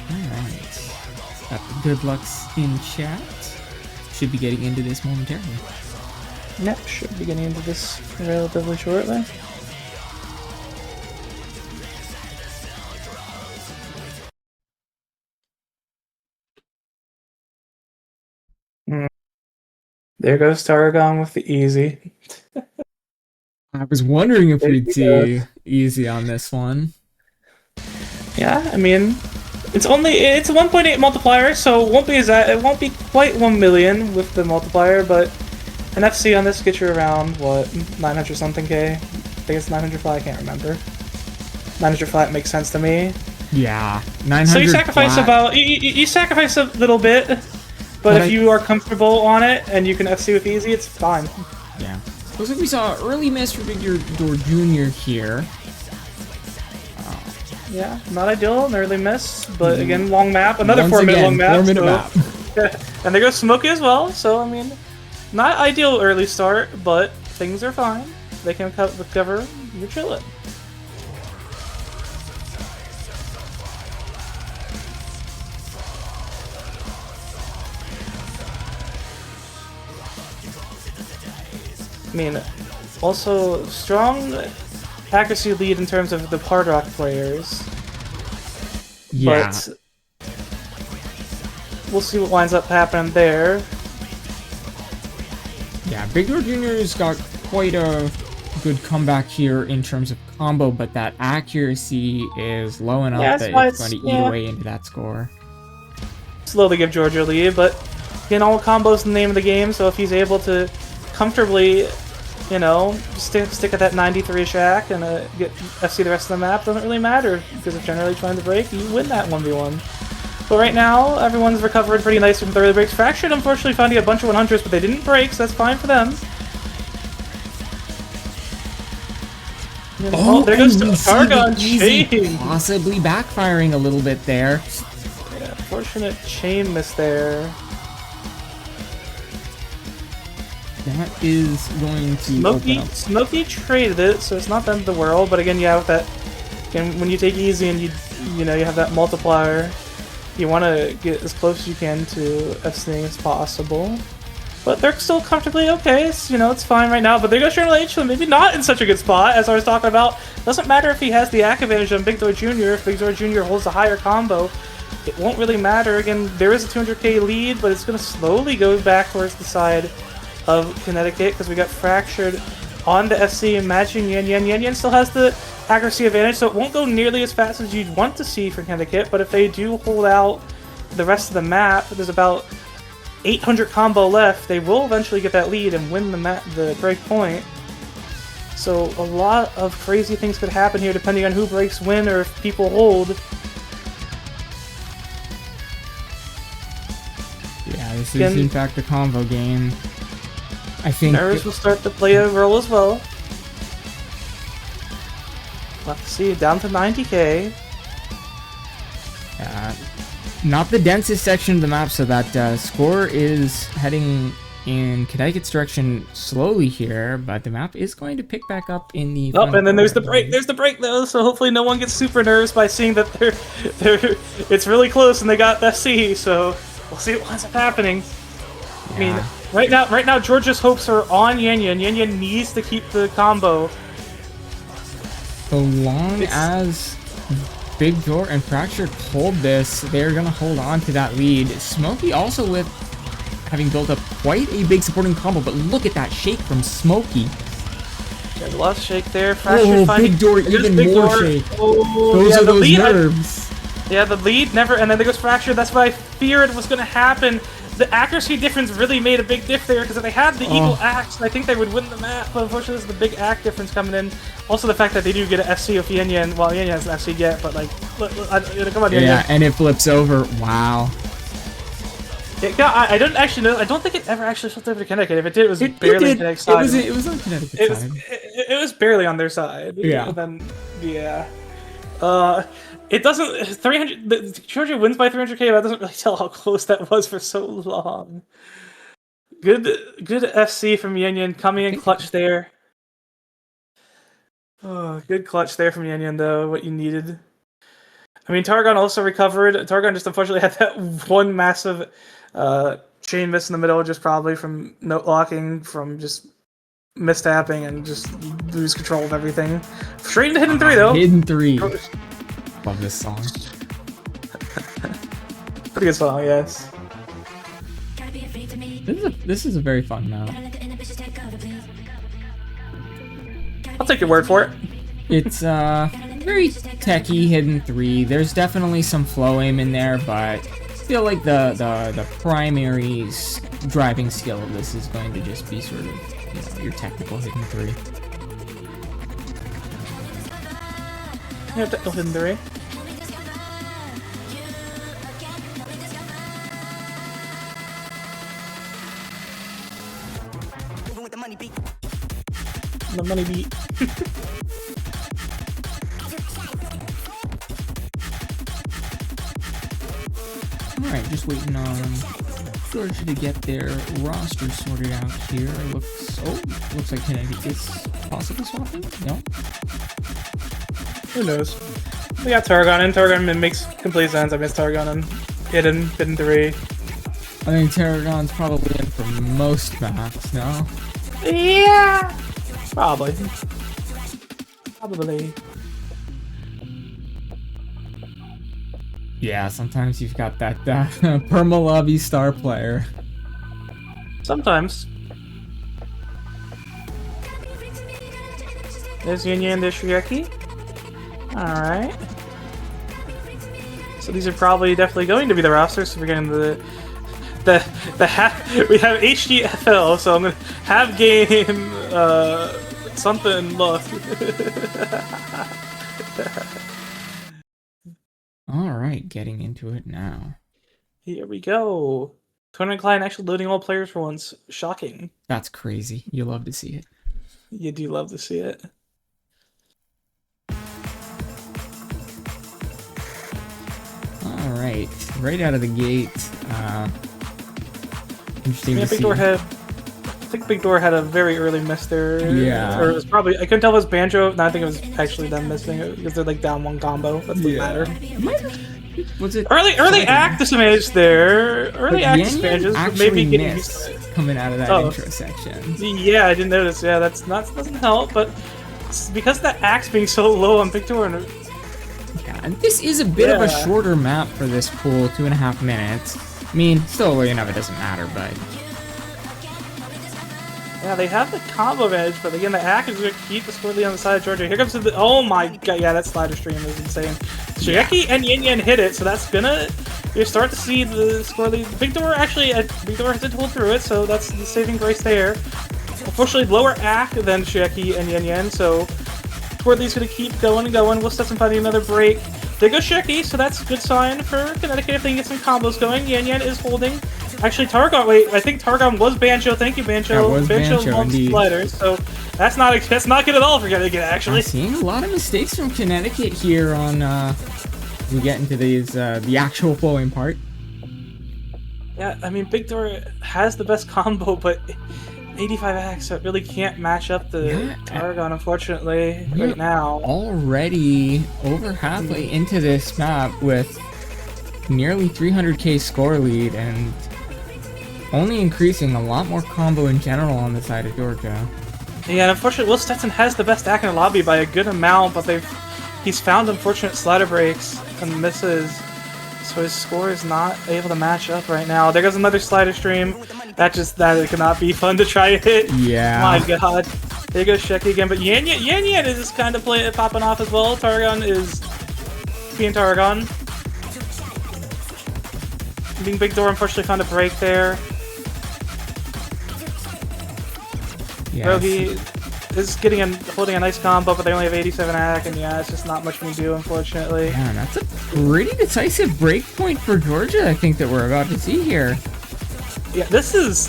S2: Alright. Got the good lucks in chat. Should be getting into this momentarily.
S1: Yep, should be getting into this relatively shortly. There goes Tarragon with the easy.
S2: I was wondering if we'd see easy on this one.
S1: Yeah, I mean, it's a 1.8 multiplier, so it won't be quite 1 million with the multiplier, but an FC on this gets you around what 900 something K. I think it's 900 flat. I can't remember. 900 flat makes sense to me.
S2: Yeah, 900.
S1: So you sacrifice flat. You sacrifice a little bit. But if you are comfortable on it and you can FC with easy, it's fine.
S2: Yeah. Looks like we saw an early miss for Big Door Jr. here.
S1: Yeah, not ideal, an early miss. But again, long map. Another 4-minute long map.
S2: 4-minute map.
S1: And there goes Smokey as well. So, I mean, not ideal early start, but things are fine. They can recover. You're chilling. I mean, also strong accuracy lead in terms of the hard rock players.
S2: Yeah.
S1: But we'll see what winds up happening there.
S2: Yeah, Big Door Jr.'s got quite a good comeback here in terms of combo, but that accuracy is low enough that it's going to eat away into that score.
S1: Slowly give Georgia a lead, but again, all combos the name of the game, so if he's able to comfortably, you know, stick at that 93 shack and get FC the rest of the map, doesn't really matter, because if generally trying to break, you win that 1v1. But right now, everyone's recovered pretty nicely from the early breaks. Fractured, unfortunately, found a bunch of 100s, but they didn't break, so that's fine for them. Oh, there goes Targon chain!
S2: Possibly backfiring a little bit there.
S1: Yeah, unfortunate chain miss there.
S2: That is going to
S1: Smokey traded it, so it's not the end of the world. But again, yeah, with that, again, when you take easy and you know you have that multiplier, you want to get as close as you can to FCing as possible. But they're still comfortably okay, so, you know, it's fine right now. But there goes Triple H, so maybe not in such a good spot, as I was talking about. Doesn't matter if he has the act advantage on Big Door Jr., if Big Door Jr. holds a higher combo. It won't really matter. Again, there is a 200k lead, but it's going to slowly go back towards the side of Connecticut, because we got Fractured on the SC and matching Yan Yan. Yan Yan still has the accuracy advantage, so it won't go nearly as fast as you'd want to see for Connecticut, but if they do hold out the rest of the map, there's about 800 combo left, they will eventually get that lead and win the break point. So a lot of crazy things could happen here depending on who breaks when or if people hold.
S2: Yeah, this is in fact a combo game. I think
S1: nerves will start to play a role as well. Let's see, down to 90k.
S2: Not the densest section of the map, so that score is heading in Connecticut's direction slowly here, but the map is going to pick back up in the...
S1: Oh, and then there's the break. There's the break, though, so hopefully no one gets super nervous by seeing that it's really close and they got SC, so we'll see what ends up happening. Yeah. I mean, right now, Georgia's hopes are on Yan Yan. Yan Yan needs to keep the combo.
S2: So long as Big Door and Fractured hold this, they're going to hold on to that lead. Smokey also with having built up quite a big supporting combo, but look at that shake from Smokey.
S1: Yeah, the last shake there. Fractured
S2: Big Door, even
S1: Big
S2: more
S1: Door.
S2: shake.
S1: Oh,
S2: those
S1: yeah,
S2: are those nerves.
S1: Yeah, the lead never, and then there goes Fractured. That's what I feared was going to happen. The accuracy difference really made a big diff there, because if they had the equal acts, I think they would win the map, but unfortunately there's the big act difference coming in. Also the fact that they do get an SC with Yan Yan, well, Yan Yan has an SC yet, but like, come on, Yan Yan.
S2: Yeah, and it flips over, wow.
S1: Yeah, I don't actually know, I don't think it ever actually flipped over to Connecticut. If it did, it was barely on Connecticut's side.
S2: It was on Connecticut's side.
S1: It was barely on their side.
S2: Yeah.
S1: And then, yeah. It doesn't, 300, Georgia wins by 300k, but that doesn't really tell how close that was for so long. Good FC from Yan Yan, coming in clutch there. Oh, good clutch there from Yan Yan, though, what you needed. I mean, Targon also recovered. Targon just unfortunately had that one massive chain miss in the middle, just probably from note locking, from just mistapping, and just lose control of everything. Straight into Hidden 3, though.
S2: Hidden 3. Love this song.
S1: Pretty good song, yes.
S2: This is a very fun map.
S1: I'll take your word for it.
S2: It's very techy Hidden 3. There's definitely some flow aim in there, but I feel like the primary driving skill of this is going to just be sort of, your technical Hidden 3.
S1: Yeah, technical Hidden 3. The money beat.
S2: Alright, just waiting on Georgia to get their roster sorted out here. Looks like Connecticut is possibly swapping? No?
S1: Who knows? We got Targon in. Targon makes complete sense. I miss Targon and Hidden 3.
S2: I think Tarragon's probably in for most maps, no?
S1: Yeah! Probably.
S2: Yeah, sometimes you've got that perma-lobby star player.
S1: Sometimes. There's Yan Yan, there's Shrieki. Alright. So these are probably definitely going to be the rosters, so we're getting we have HDFL, so I'm gonna have game something look.
S2: Alright, getting into it now.
S1: Here we go. Tournament client actually loading all players for once. Shocking.
S2: That's crazy. You love to see it.
S1: You do love to see it.
S2: Alright, right out of the gate. Interesting to see.
S1: I think Big Door had a very early miss there.
S2: Yeah.
S1: Or it was probably, I couldn't tell if it was Banjo. No, I think it was actually them missing it because they're like down one combo. That doesn't matter.
S2: Was it
S1: early act disadvantage there? Early act disadvantages,
S2: actually
S1: maybe getting
S2: coming out of that intro section.
S1: Yeah, I didn't notice. Yeah, doesn't help, but because that axe being so low on Victor and
S2: yeah, and this is a bit of a shorter map for this pool, 2.5 minutes. I mean, still, it doesn't matter, but
S1: yeah, they have the combo edge, but again, the axe is going to keep the squirrely on the side of Georgia. Here comes the oh my god, yeah, that slider stream is insane. Shigeki and Yin Yang hit it, so that's gonna you start to see the squirrely. Victor actually, Victor has to pull through it, so that's the saving grace there. Unfortunately, lower act than Shigeki and Yin Yang, so Squirrely's gonna keep going and going. We'll set some finding another break. There goes Shigeki, so that's a good sign for Connecticut if they can get some combos going. Yan Yan is holding. Actually, Targon. Wait, I think Targon was Bancho. Thank you, Bancho.
S2: That was Bancho indeed.
S1: Sliders, so that's not good at all for Connecticut. Actually,
S2: I'm seeing a lot of mistakes from Connecticut here on. We get into these the actual flowing part.
S1: Yeah, I mean, Big Door has the best combo, but 85X, so it really can't match up the Targon, unfortunately, right now.
S2: Already over halfway into this map with nearly 300k score lead and only increasing a lot more combo in general on the side of Georgia.
S1: Yeah, and unfortunately, Will Stetson has the best act in the lobby by a good amount, but he's found unfortunate slider breaks and misses, so his score is not able to match up right now. There goes another slider stream. That cannot be fun to try to hit.
S2: Yeah.
S1: My god. There goes Sheki again, but Yan Yan is just kind of popping off as well. Targon is being Targon. Being Big Door unfortunately found a break there.
S2: Yes.
S1: Rogi is holding a nice combo, but they only have 87 attack, and yeah, it's just not much we can do, unfortunately.
S2: Yeah, that's a pretty decisive break point for Georgia, I think, that we're about to see here.
S1: Yeah, this is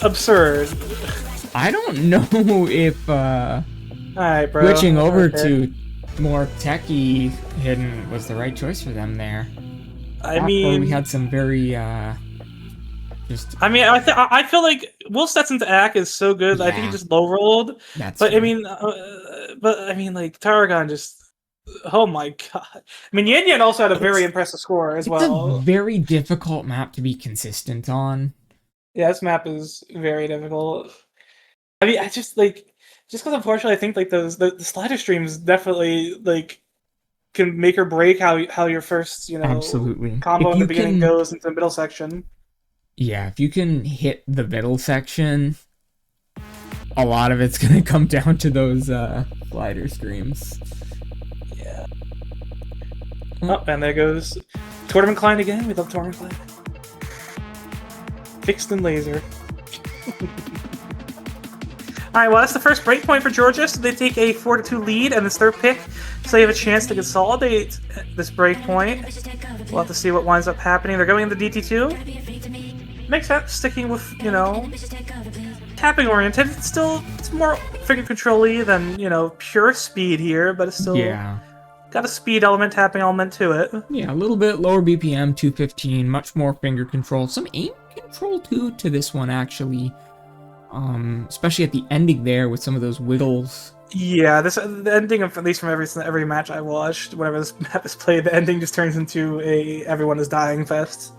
S1: absurd.
S2: I don't know if
S1: Alright, bro.
S2: switching over to more techie hidden was the right choice for them there.
S1: I mean,
S2: we had some very
S1: I mean, I feel like Will Stetson's act is so good. Yeah. I think he just low rolled. But I mean, like Tarragon just. Oh my god! I mean, Yan Yan also had a very impressive score as well.
S2: It's a very difficult map to be consistent on.
S1: Yeah, this map is very difficult. I mean, I just because unfortunately, I think like the slider streams definitely can make or break how your first
S2: absolutely
S1: combo in the beginning goes into the middle section.
S2: Yeah, if you can hit the middle section, a lot of it's gonna come down to those slider streams.
S1: Yeah. Oh, and there goes Tournament Klein again. We love Tournament Klein. Fixed and laser. Alright, well, that's the first break point for Georgia, so they take a 4-2 lead, and this third pick, so they have a chance to consolidate this break point. We'll have to see what winds up happening. They're going into DT2. Makes sense, sticking with, tapping oriented. It's more finger control-y than, pure speed here, but it's still got a speed element, tapping element to it.
S2: Yeah, a little bit lower BPM, 215, much more finger control. Some aim control, too, to this one, actually. Especially at the ending there with some of those wiggles.
S1: Yeah, the ending of, at least from every match I watched, whenever this map is played, the ending just turns into a everyone is dying fest.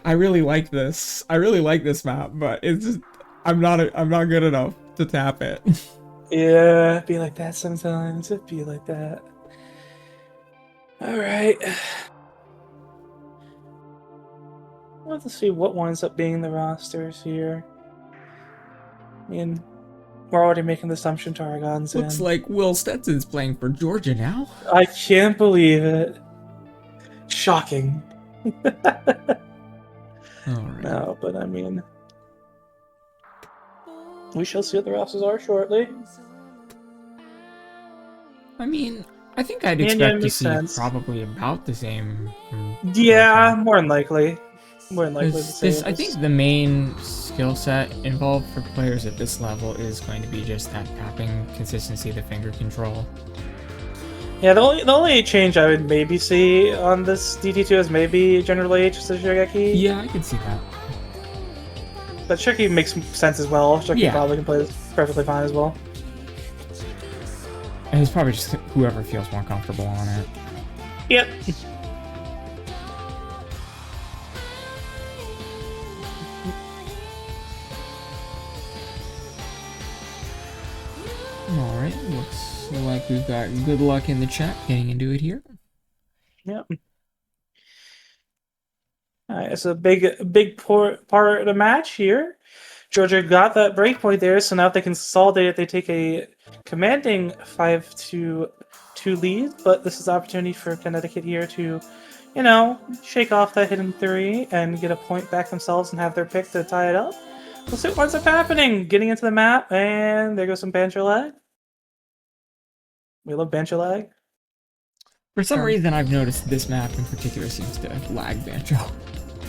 S2: I really like this. I really like this map, but it's just I'm not good enough to tap it.
S1: Yeah, it'd be like that sometimes. It'd be like that. All right. Let's see what winds up being the rosters here. I mean, we're already making the assumption Tarragon's in.
S2: Looks like Will Stetson's playing for Georgia now.
S1: I can't believe it. Shocking.
S2: Alright.
S1: No, but I mean, we shall see what the rosters are shortly.
S2: I mean, I think I'd expect to see probably about the same.
S1: Yeah, more than likely. More than likely.
S2: I think the main skill set involved for players at this level is going to be just that tapping consistency, the finger control.
S1: Yeah, the only change I would maybe see on this DT2 is maybe General H to Shigeki.
S2: Yeah, I can see that.
S1: But Shigeki makes sense as well. Shigeki probably can play this perfectly fine as well.
S2: And it's probably just whoever feels more comfortable on it.
S1: Yep.
S2: Alright, looks like we've got good luck in the chat getting into it here.
S1: Yep. It's a big part of the match here. Georgia got that breakpoint there, so now if they consolidate it, they take a commanding 5-2 lead. But this is an opportunity for Connecticut here to, you know, shake off that hidden 3 and get a point back themselves and have their pick to tie it up. We'll see what ends up happening. Getting into the map, and there goes some banjo lag. We love banjo lag.
S2: For some reason, I've noticed this map in particular seems to lag banjo.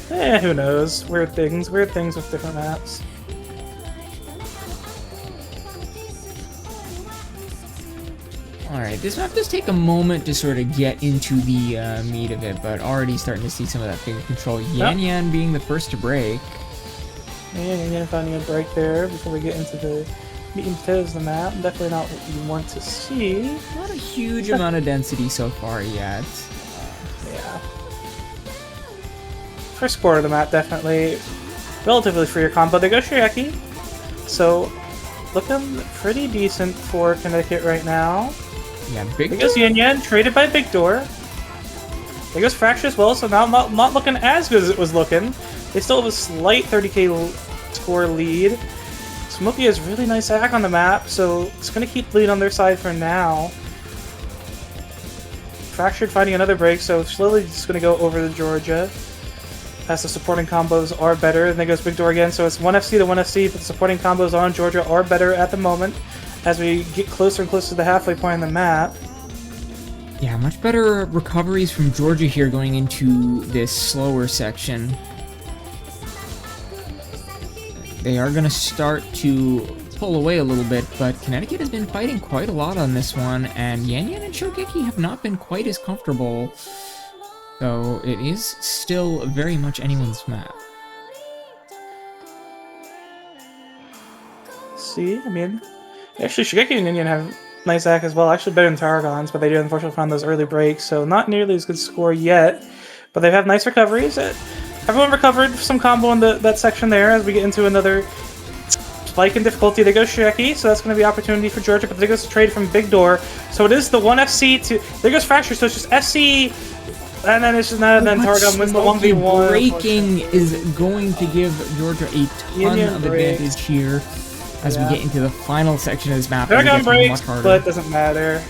S1: Who knows? Weird things with different maps.
S2: Alright, this map does take a moment to sort of get into the meat of it, but already starting to see some of that bigger control. Yan Yan being the first to break.
S1: Yan Yan finding a break there before we get into the meat and potatoes of the map. Definitely not what you want to see.
S2: Not a huge amount of density so far yet.
S1: Yeah. First quarter of the map, definitely relatively freer combo. They go Shireki. So, looking pretty decent for Connecticut right now.
S2: Yeah, Big
S1: There goes Yan Yan, traded by Big Door. There goes Fracture as well, so now not looking as good as it was looking. They still have a slight 30k score lead. Smokey has really nice hack on the map, so it's going to keep the lead on their side for now. Fractured finding another break, so slowly just going to go over to Georgia. As the supporting combos are better. And then goes Big Door again, so it's 1FC to 1FC, but the supporting combos on Georgia are better at the moment as we get closer and closer to the halfway point on the map.
S2: Yeah, much better recoveries from Georgia here going into this slower section. They are going to start to pull away a little bit, but Connecticut has been fighting quite a lot on this one, and Yan Yan and Shogeki have not been quite as comfortable. So it is still very much anyone's map.
S1: See, I mean, actually Shogeki and Indian have nice hack as well, actually better than Tarragon's, but they do unfortunately find those early breaks, so not nearly as good score yet, but they have nice recoveries. Everyone recovered some combo in that section there as we get into another spike in difficulty. They go Shireki, so that's going to be opportunity for Georgia, but there goes trade from Big Door, so it is the 1FC to, there goes Fracture, so it's just FC, and then it's just not, and then Tarragon wins the 1v1.
S2: Breaking is going to give Georgia a ton of advantage here as we get into the final section of this map.
S1: Tarragon breaks, but it doesn't matter.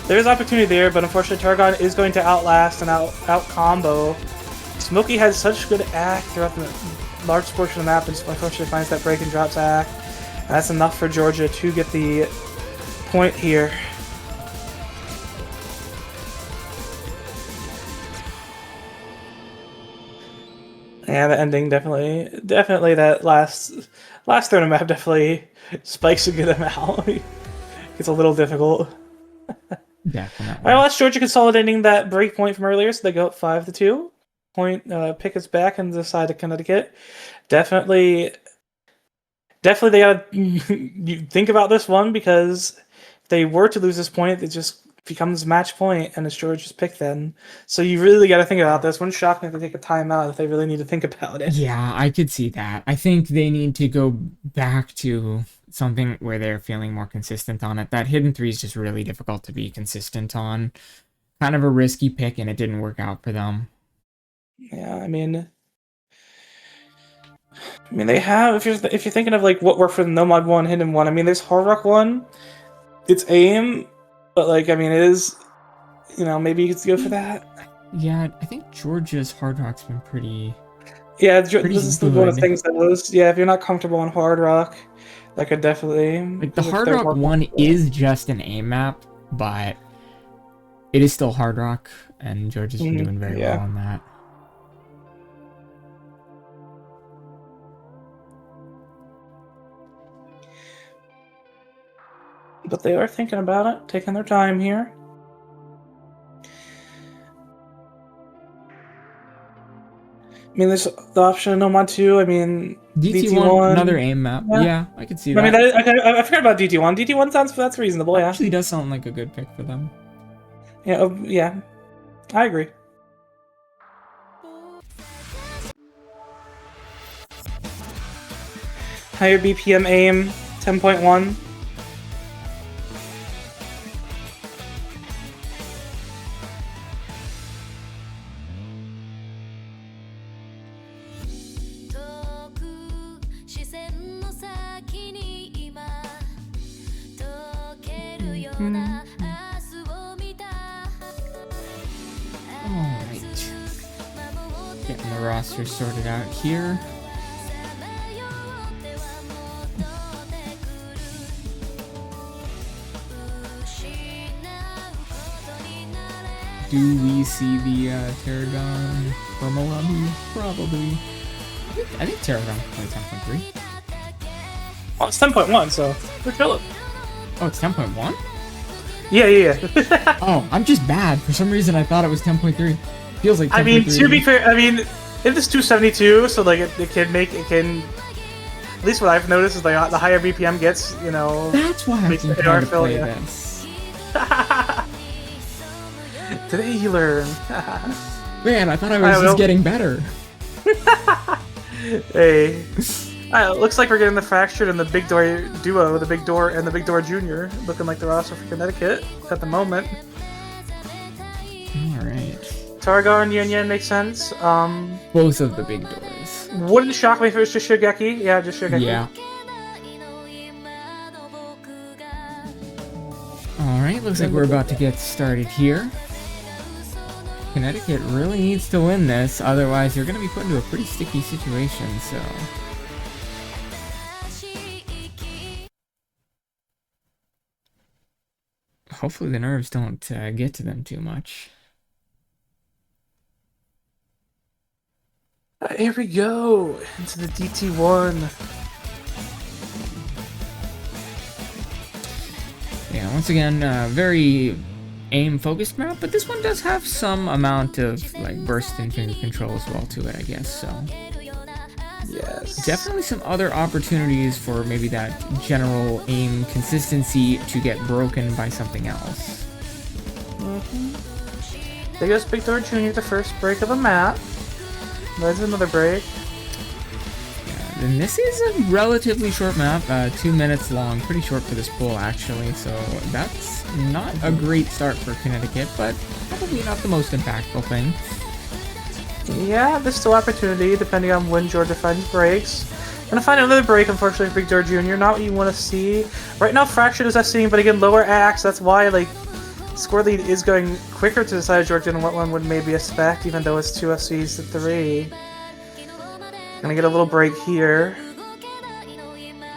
S1: There's opportunity there, but unfortunately Tarragon is going to outlast and out combo. Smokey has such good act throughout the large portion of the map, and just unfortunately finds that break and drops act. And that's enough for Georgia to get the point here. Yeah, the ending definitely that last third of the map definitely spikes a good amount. It's a little difficult.
S2: Definitely.
S1: Alright, well, that's Georgia consolidating that break point from earlier, so they go up 5-2. Point pick us back on the side of Connecticut. Definitely they gotta think about this one, because if they were to lose this point, it just becomes match point, and it's Georgia's pick then. So you really got to think about this. Wouldn't shock me if they take a timeout if they really need to think about it.
S2: Yeah, I could see that. I think they need to go back to something where they're feeling more consistent on it. That hidden 3 is just really difficult to be consistent on. Kind of a risky pick, and it didn't work out for them.
S1: Yeah, I mean they have, if you're thinking of like what worked for the Nomad 1, Hidden 1, I mean there's Hard Rock 1, it's aim, but like, I mean it is, you know, maybe you could go for that.
S2: Yeah, I think Georgia's Hard Rock's been pretty...
S1: Yeah, this is one of the things that was, yeah, if you're not comfortable on Hard Rock, that could definitely...
S2: Like, the Hard Rock 1 is just an aim map, but it is still Hard Rock, and Georgia's been doing very well on that.
S1: But they are thinking about it, taking their time here. I mean, there's the option of Nomad 2. I mean,
S2: DT1, another aim map. Yeah, I could see that.
S1: I mean, I forgot about DT1. DT1 that's reasonable, yeah.
S2: Actually does sound like a good pick for them.
S1: Yeah, yeah. I agree. Higher BPM aim. 10.1.
S2: Alright. Getting the roster sorted out here. Do we see the Tarragon from a lobby? Probably. I think Tarragon can play 10.3.
S1: Oh, it's 10.1, so we're chilling.
S2: Oh, it's 10.1?
S1: Yeah.
S2: Oh, I'm just bad. For some reason, I thought it was 10.3. Feels like 10.3.
S1: I mean, to be fair, I mean, it is 272, so like it can. At least what I've noticed is like the higher BPM gets, you know.
S2: That's why I can kind of play this.
S1: Today you learn.
S2: Man, I thought I was just getting better.
S1: Hey. Looks like we're getting the Fractured and the Big Door duo, the Big Door and the Big Door Junior, looking like the roster for Connecticut at the moment.
S2: Alright.
S1: Tarragon, Yen Yen makes sense.
S2: Both of the Big Doors.
S1: Wouldn't shock me if it was just Shogeki. Yeah, just Shogeki.
S2: Yeah. Alright, looks like we're about to get started here. Connecticut really needs to win this, otherwise you're going to be put into a pretty sticky situation, so... Hopefully the nerves don't get to them too much.
S1: Here we go, into the DT1.
S2: Yeah, once again, very aim-focused map, but this one does have some amount of like burst into control as well to it, I guess, so...
S1: Yes.
S2: Definitely some other opportunities for maybe that general aim consistency to get broken by something else.
S1: There goes Big Door Jr., the first break of the map. There's another break.
S2: Yeah, and this is a relatively short map, 2 minutes long, pretty short for this pool actually, so that's not a great start for Connecticut, but probably not the most impactful thing.
S1: Yeah, there's still opportunity depending on when Georgia finds breaks. Gonna find another break, unfortunately, for Big Door Jr. Not what you want to see. Right now, Fractured is SCing, but again, lower axe. That's why, like, score lead is going quicker to decide Georgia and what one would maybe expect, even though it's 2 SCs to 3. Gonna get a little break here.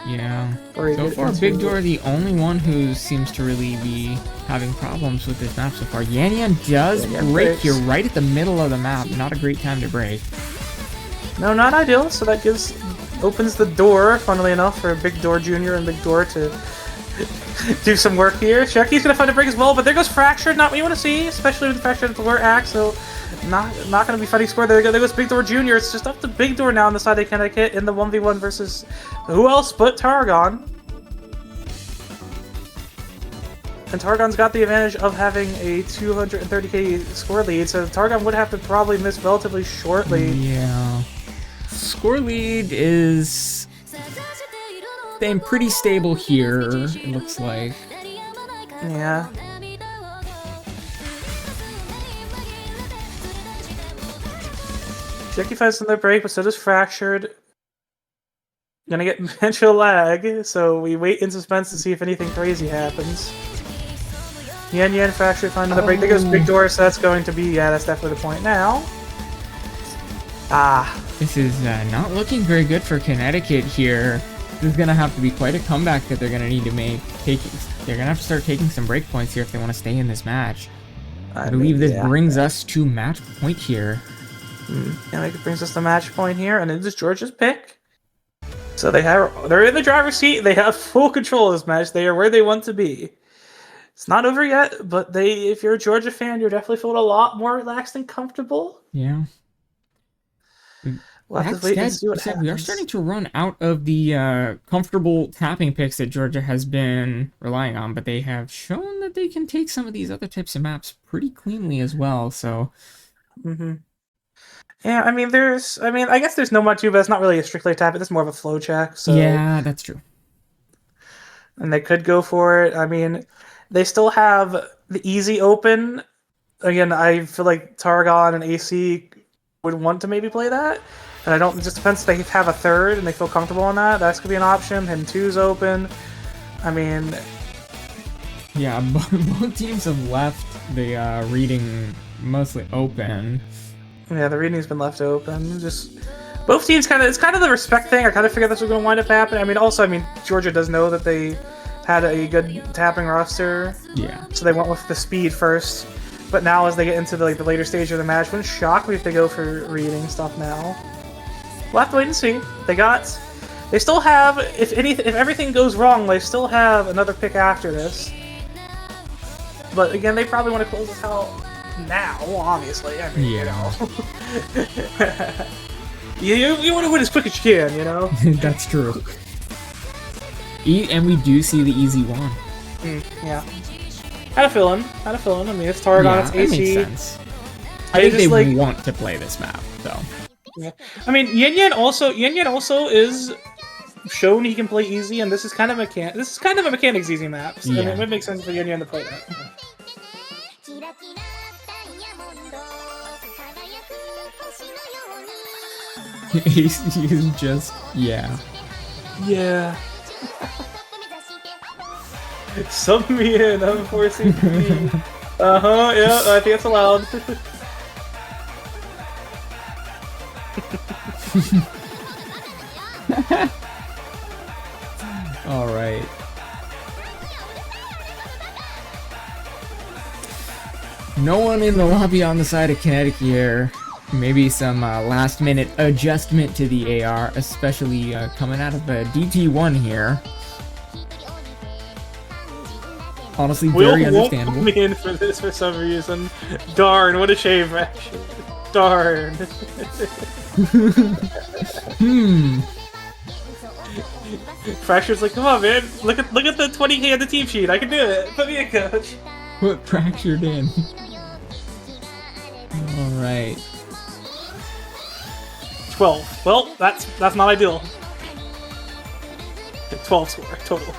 S2: Yeah. So far, Big Door the only one who seems to really be having problems with this map so far. Yan Yan does break here right at the middle of the map. Not a great time to break.
S1: No, not ideal. So that opens the door, funnily enough, for Big Door Jr. and Big Door to do some work here. Shucky's gonna find a break as well, but there goes Fractured. Not what you want to see, especially with Fractured at the lower axe. So not gonna be fighting score. There goes Big Door Jr. It's just up to Big Door now on the side of Connecticut in the 1v1 versus who else but Tarragon. And Tarragon's got the advantage of having a 230k score lead, so Tarragon would have to probably miss relatively shortly.
S2: Yeah. Score lead is staying pretty stable here, it looks like.
S1: Yeah. Jackie finds another break, but so does Fractured. Gonna get potential lag, so we wait in suspense to see if anything crazy happens. Yen Yen, Fractured find another break. There goes Big Door, so that's going to be, yeah, that's definitely the point now.
S2: This is not looking very good for Connecticut here. This is going to have to be quite a comeback that they're going to need to make. They're going to have to start taking some break points here if they want to stay in this match. I believe this brings us to match point here.
S1: Yeah, it brings us to match point here, and it is Georgia's pick. So they're in the driver's seat. They have full control of this match. They are where they want to be. It's not over yet, but if you're a Georgia fan, you're definitely feeling a lot more relaxed and comfortable.
S2: Yeah.
S1: We'll have to wait and see what happens.
S2: We are starting to run out of the comfortable tapping picks that Georgia has been relying on, but they have shown that they can take some of these other types of maps pretty cleanly as well, so...
S1: Yeah, I mean, I guess there's no much to, but it's not really a strictly tap. It's more of a flow check. So
S2: yeah, that's true.
S1: and they could go for it. I mean, they still have the easy open. Again, I feel like Targon and AC would want to maybe play that. And I don't. It just depends if they have a third and they feel comfortable on that. That could be an option. Him 2's open. I mean,
S2: yeah, both teams have left the reading mostly open.
S1: Yeah, the reading's been left open. Just both teams it's kind of the respect thing. I kind of figured this was going to wind up happening. I mean, also, Georgia does know that they had a good tapping roster.
S2: Yeah. So
S1: they went with the speed first. But now, as they get into the later stage of the match, wouldn't shock me if they go for reading stuff now. We'll have to wait and see. They still have, if everything goes wrong, they still have another pick after this. But again, they probably want to close this out now, obviously. I mean, you want to win as quick as you can, you know?
S2: That's true. And we do see the easy one.
S1: Yeah. Had a feeling. I mean, it's Targon, it's AC.
S2: That makes sense. I think they want to play this map, though.
S1: Yeah. I mean, Yin Yang also is shown he can play easy, and this is kind of a mechanics easy map. So, I mean, it would make sense for Yin Yang to play that.
S2: He's just yeah.
S1: Sub me in, I'm forcing me. Yeah, I think it's allowed.
S2: Alright. No one in the lobby on the side of Connecticut here. Maybe some last minute adjustment to the AR, especially coming out of the DT1 here. Honestly, very understandable.
S1: Won't me in for this for some reason. Darn, what a shame, actually. Darn. Fracture's like, come on, man. Look at the 20k on the team sheet. I can do it. Put me in, coach.
S2: Put Fractured in. All right.
S1: 12. Well, that's not ideal. 12 score total.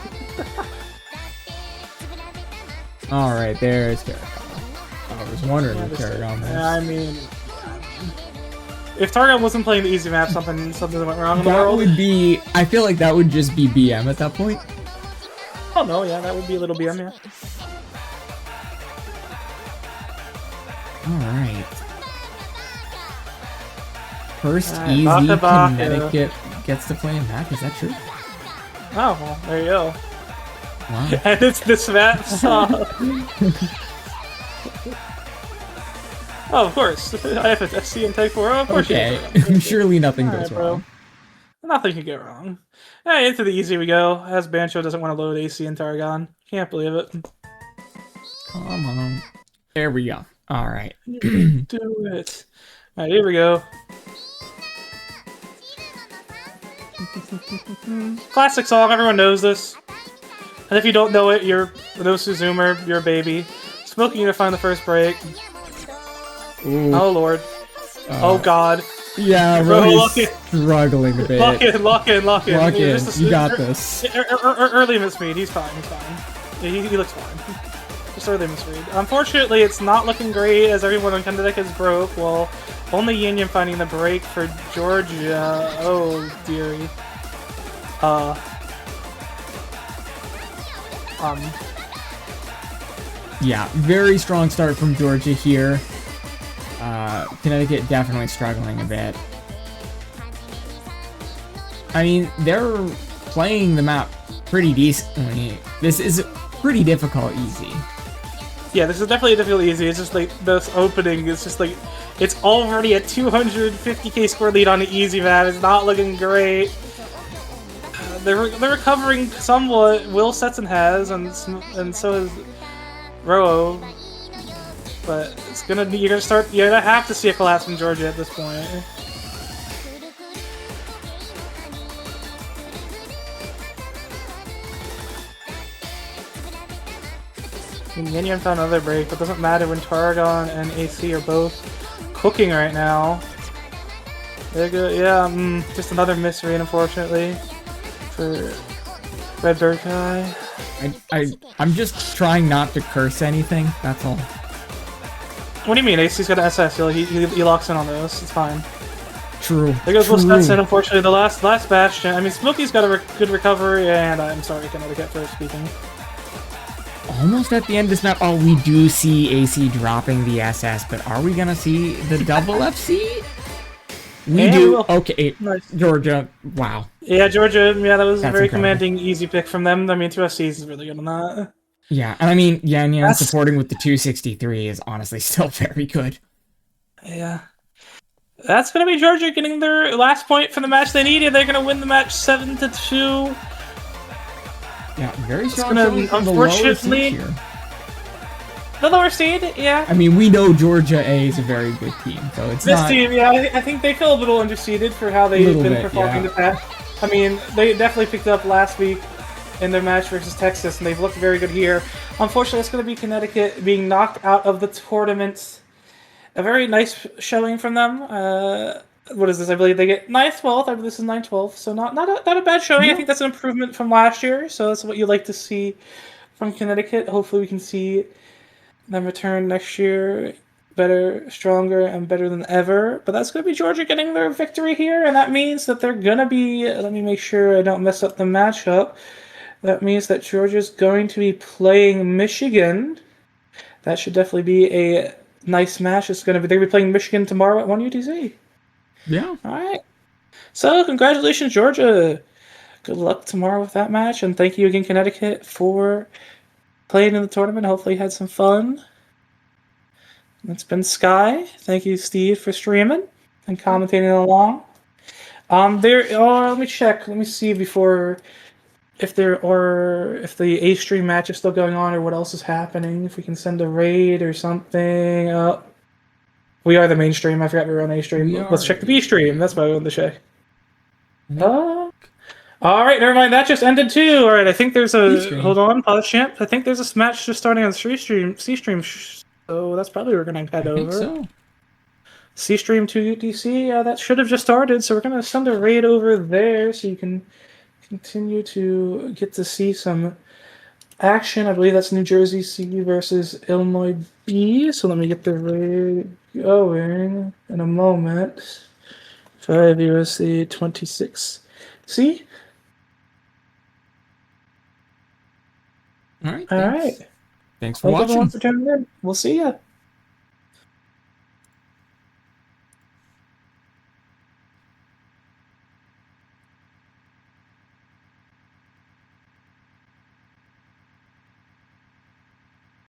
S2: All right, there's Tarragon. I was wondering if Tarragon was.
S1: I mean, if Tarragon wasn't playing the easy map, something went wrong in the world.
S2: That would be. I feel like that would just be BM at that point.
S1: Oh no, yeah, that would be a little BM, yeah.
S2: All right. First easy Connecticut gets to play a map. Is that true?
S1: Oh, well, there you go.
S2: Wow.
S1: And it's this map. Oh, of course. I have a SC and Tech 4. Oh, of course.
S2: Okay. Surely nothing goes wrong.
S1: Nothing can go wrong. Hey, into the easy we go. As Bancho doesn't want to load AC and Tarragon. Can't believe it.
S2: Come on. There we go. All right.
S1: Do it. All right, here we go. Classic song. Everyone knows this. And if you don't know it, you're no Suzumer, you're a baby. Smoking to find the first break.
S2: Ooh.
S1: Oh lord. Oh god.
S2: Yeah, really struggling a bit.
S1: Lock in.
S2: You got this.
S1: Early misread. He's fine. Yeah, he looks fine. Just early misread. Unfortunately, it's not looking great as everyone on Connecticut is broke. Well, only Yin Yang finding the break for Georgia. Oh dearie.
S2: Yeah, very strong start from Georgia here. Connecticut definitely struggling a bit. I mean, they're playing the map pretty decently. This is pretty difficult easy.
S1: Yeah, this is definitely a difficult easy. It's just like this opening is just like it's already a 250k score lead on the easy map. It's not looking great. They're recovering somewhat. Will Setson has, and so has Rowo. But it's you're gonna have to see a collapse from Georgia at this point. Yin Yang found another break, but it doesn't matter when Tarragon and AC are both cooking right now. They're good. Yeah, just another misread, unfortunately, for Red Bird Guy.
S2: I'm just trying not to curse anything. That's all.
S1: What do you mean? AC's got an SS. He locks in on those. It's fine.
S2: True.
S1: There goes Will Stetson, unfortunately, the last bastion. I mean, Smokey's got a good recovery, and I'm sorry, Connecticut, for speaking.
S2: Almost at the end of this map. Oh, we do see AC dropping the SS, but are we gonna see the double FC? We do. Okay, nice. Georgia. Wow.
S1: Yeah, Georgia. Yeah, that was a very commanding, easy pick from them. I mean, 2SC is really good on that.
S2: Yeah, and I mean, Yan supporting with the 263 is honestly still very good.
S1: Yeah. That's going to be Georgia getting their last point for the match they needed. They're going to win the match 7-2.
S2: Yeah, very strong. Unfortunately,
S1: the lower seed, yeah.
S2: I mean, we know Georgia A is a very good team, so it's
S1: this team, yeah. I think they feel a little underseeded for how they've been performing in the past. I mean, they definitely picked up last week in their match versus Texas, and they've looked very good here. Unfortunately, it's going to be Connecticut being knocked out of the tournament. A very nice showing from them. What is this? I believe they get 9/12. I believe this is 9/12, so not a bad showing. Yeah. I think that's an improvement from last year, so that's what you like to see from Connecticut. Hopefully we can see them return next year better, stronger, and better than ever. But that's going to be Georgia getting their victory here, and that means that they're going to be... Let me make sure I don't mess up the matchup. That means that Georgia's going to be playing Michigan. That should definitely be a nice match. It's going to be... They'll be playing Michigan tomorrow at 1 UTC.
S2: Yeah.
S1: All right. So, congratulations, Georgia. Good luck tomorrow with that match, and thank you again, Connecticut, for playing in the tournament. Hopefully you had some fun. It's been Sky. Thank you, Steve, for streaming and commentating along. Let me check. Let me see before if the A stream match is still going on or what else is happening. If we can send a raid or something. We are the main stream. I forgot we were on A stream. Let's check the B stream. That's what I wanted to check. All right, never mind. That just ended too. All right, I think there's a... Hold on, pause champ. I think there's a match just starting on C stream. So that's probably where we're going to head over.
S2: So.
S1: C stream 2 UTC. Yeah, that should have just started. So we're going to send a raid over there so you can continue to get to see some action. I believe that's New Jersey C versus Illinois B. So let me get the raid going in a moment. 5USC26. See?
S2: All right.
S1: All right.
S2: Thanks for watching.
S1: Everyone for tuning in. We'll see ya.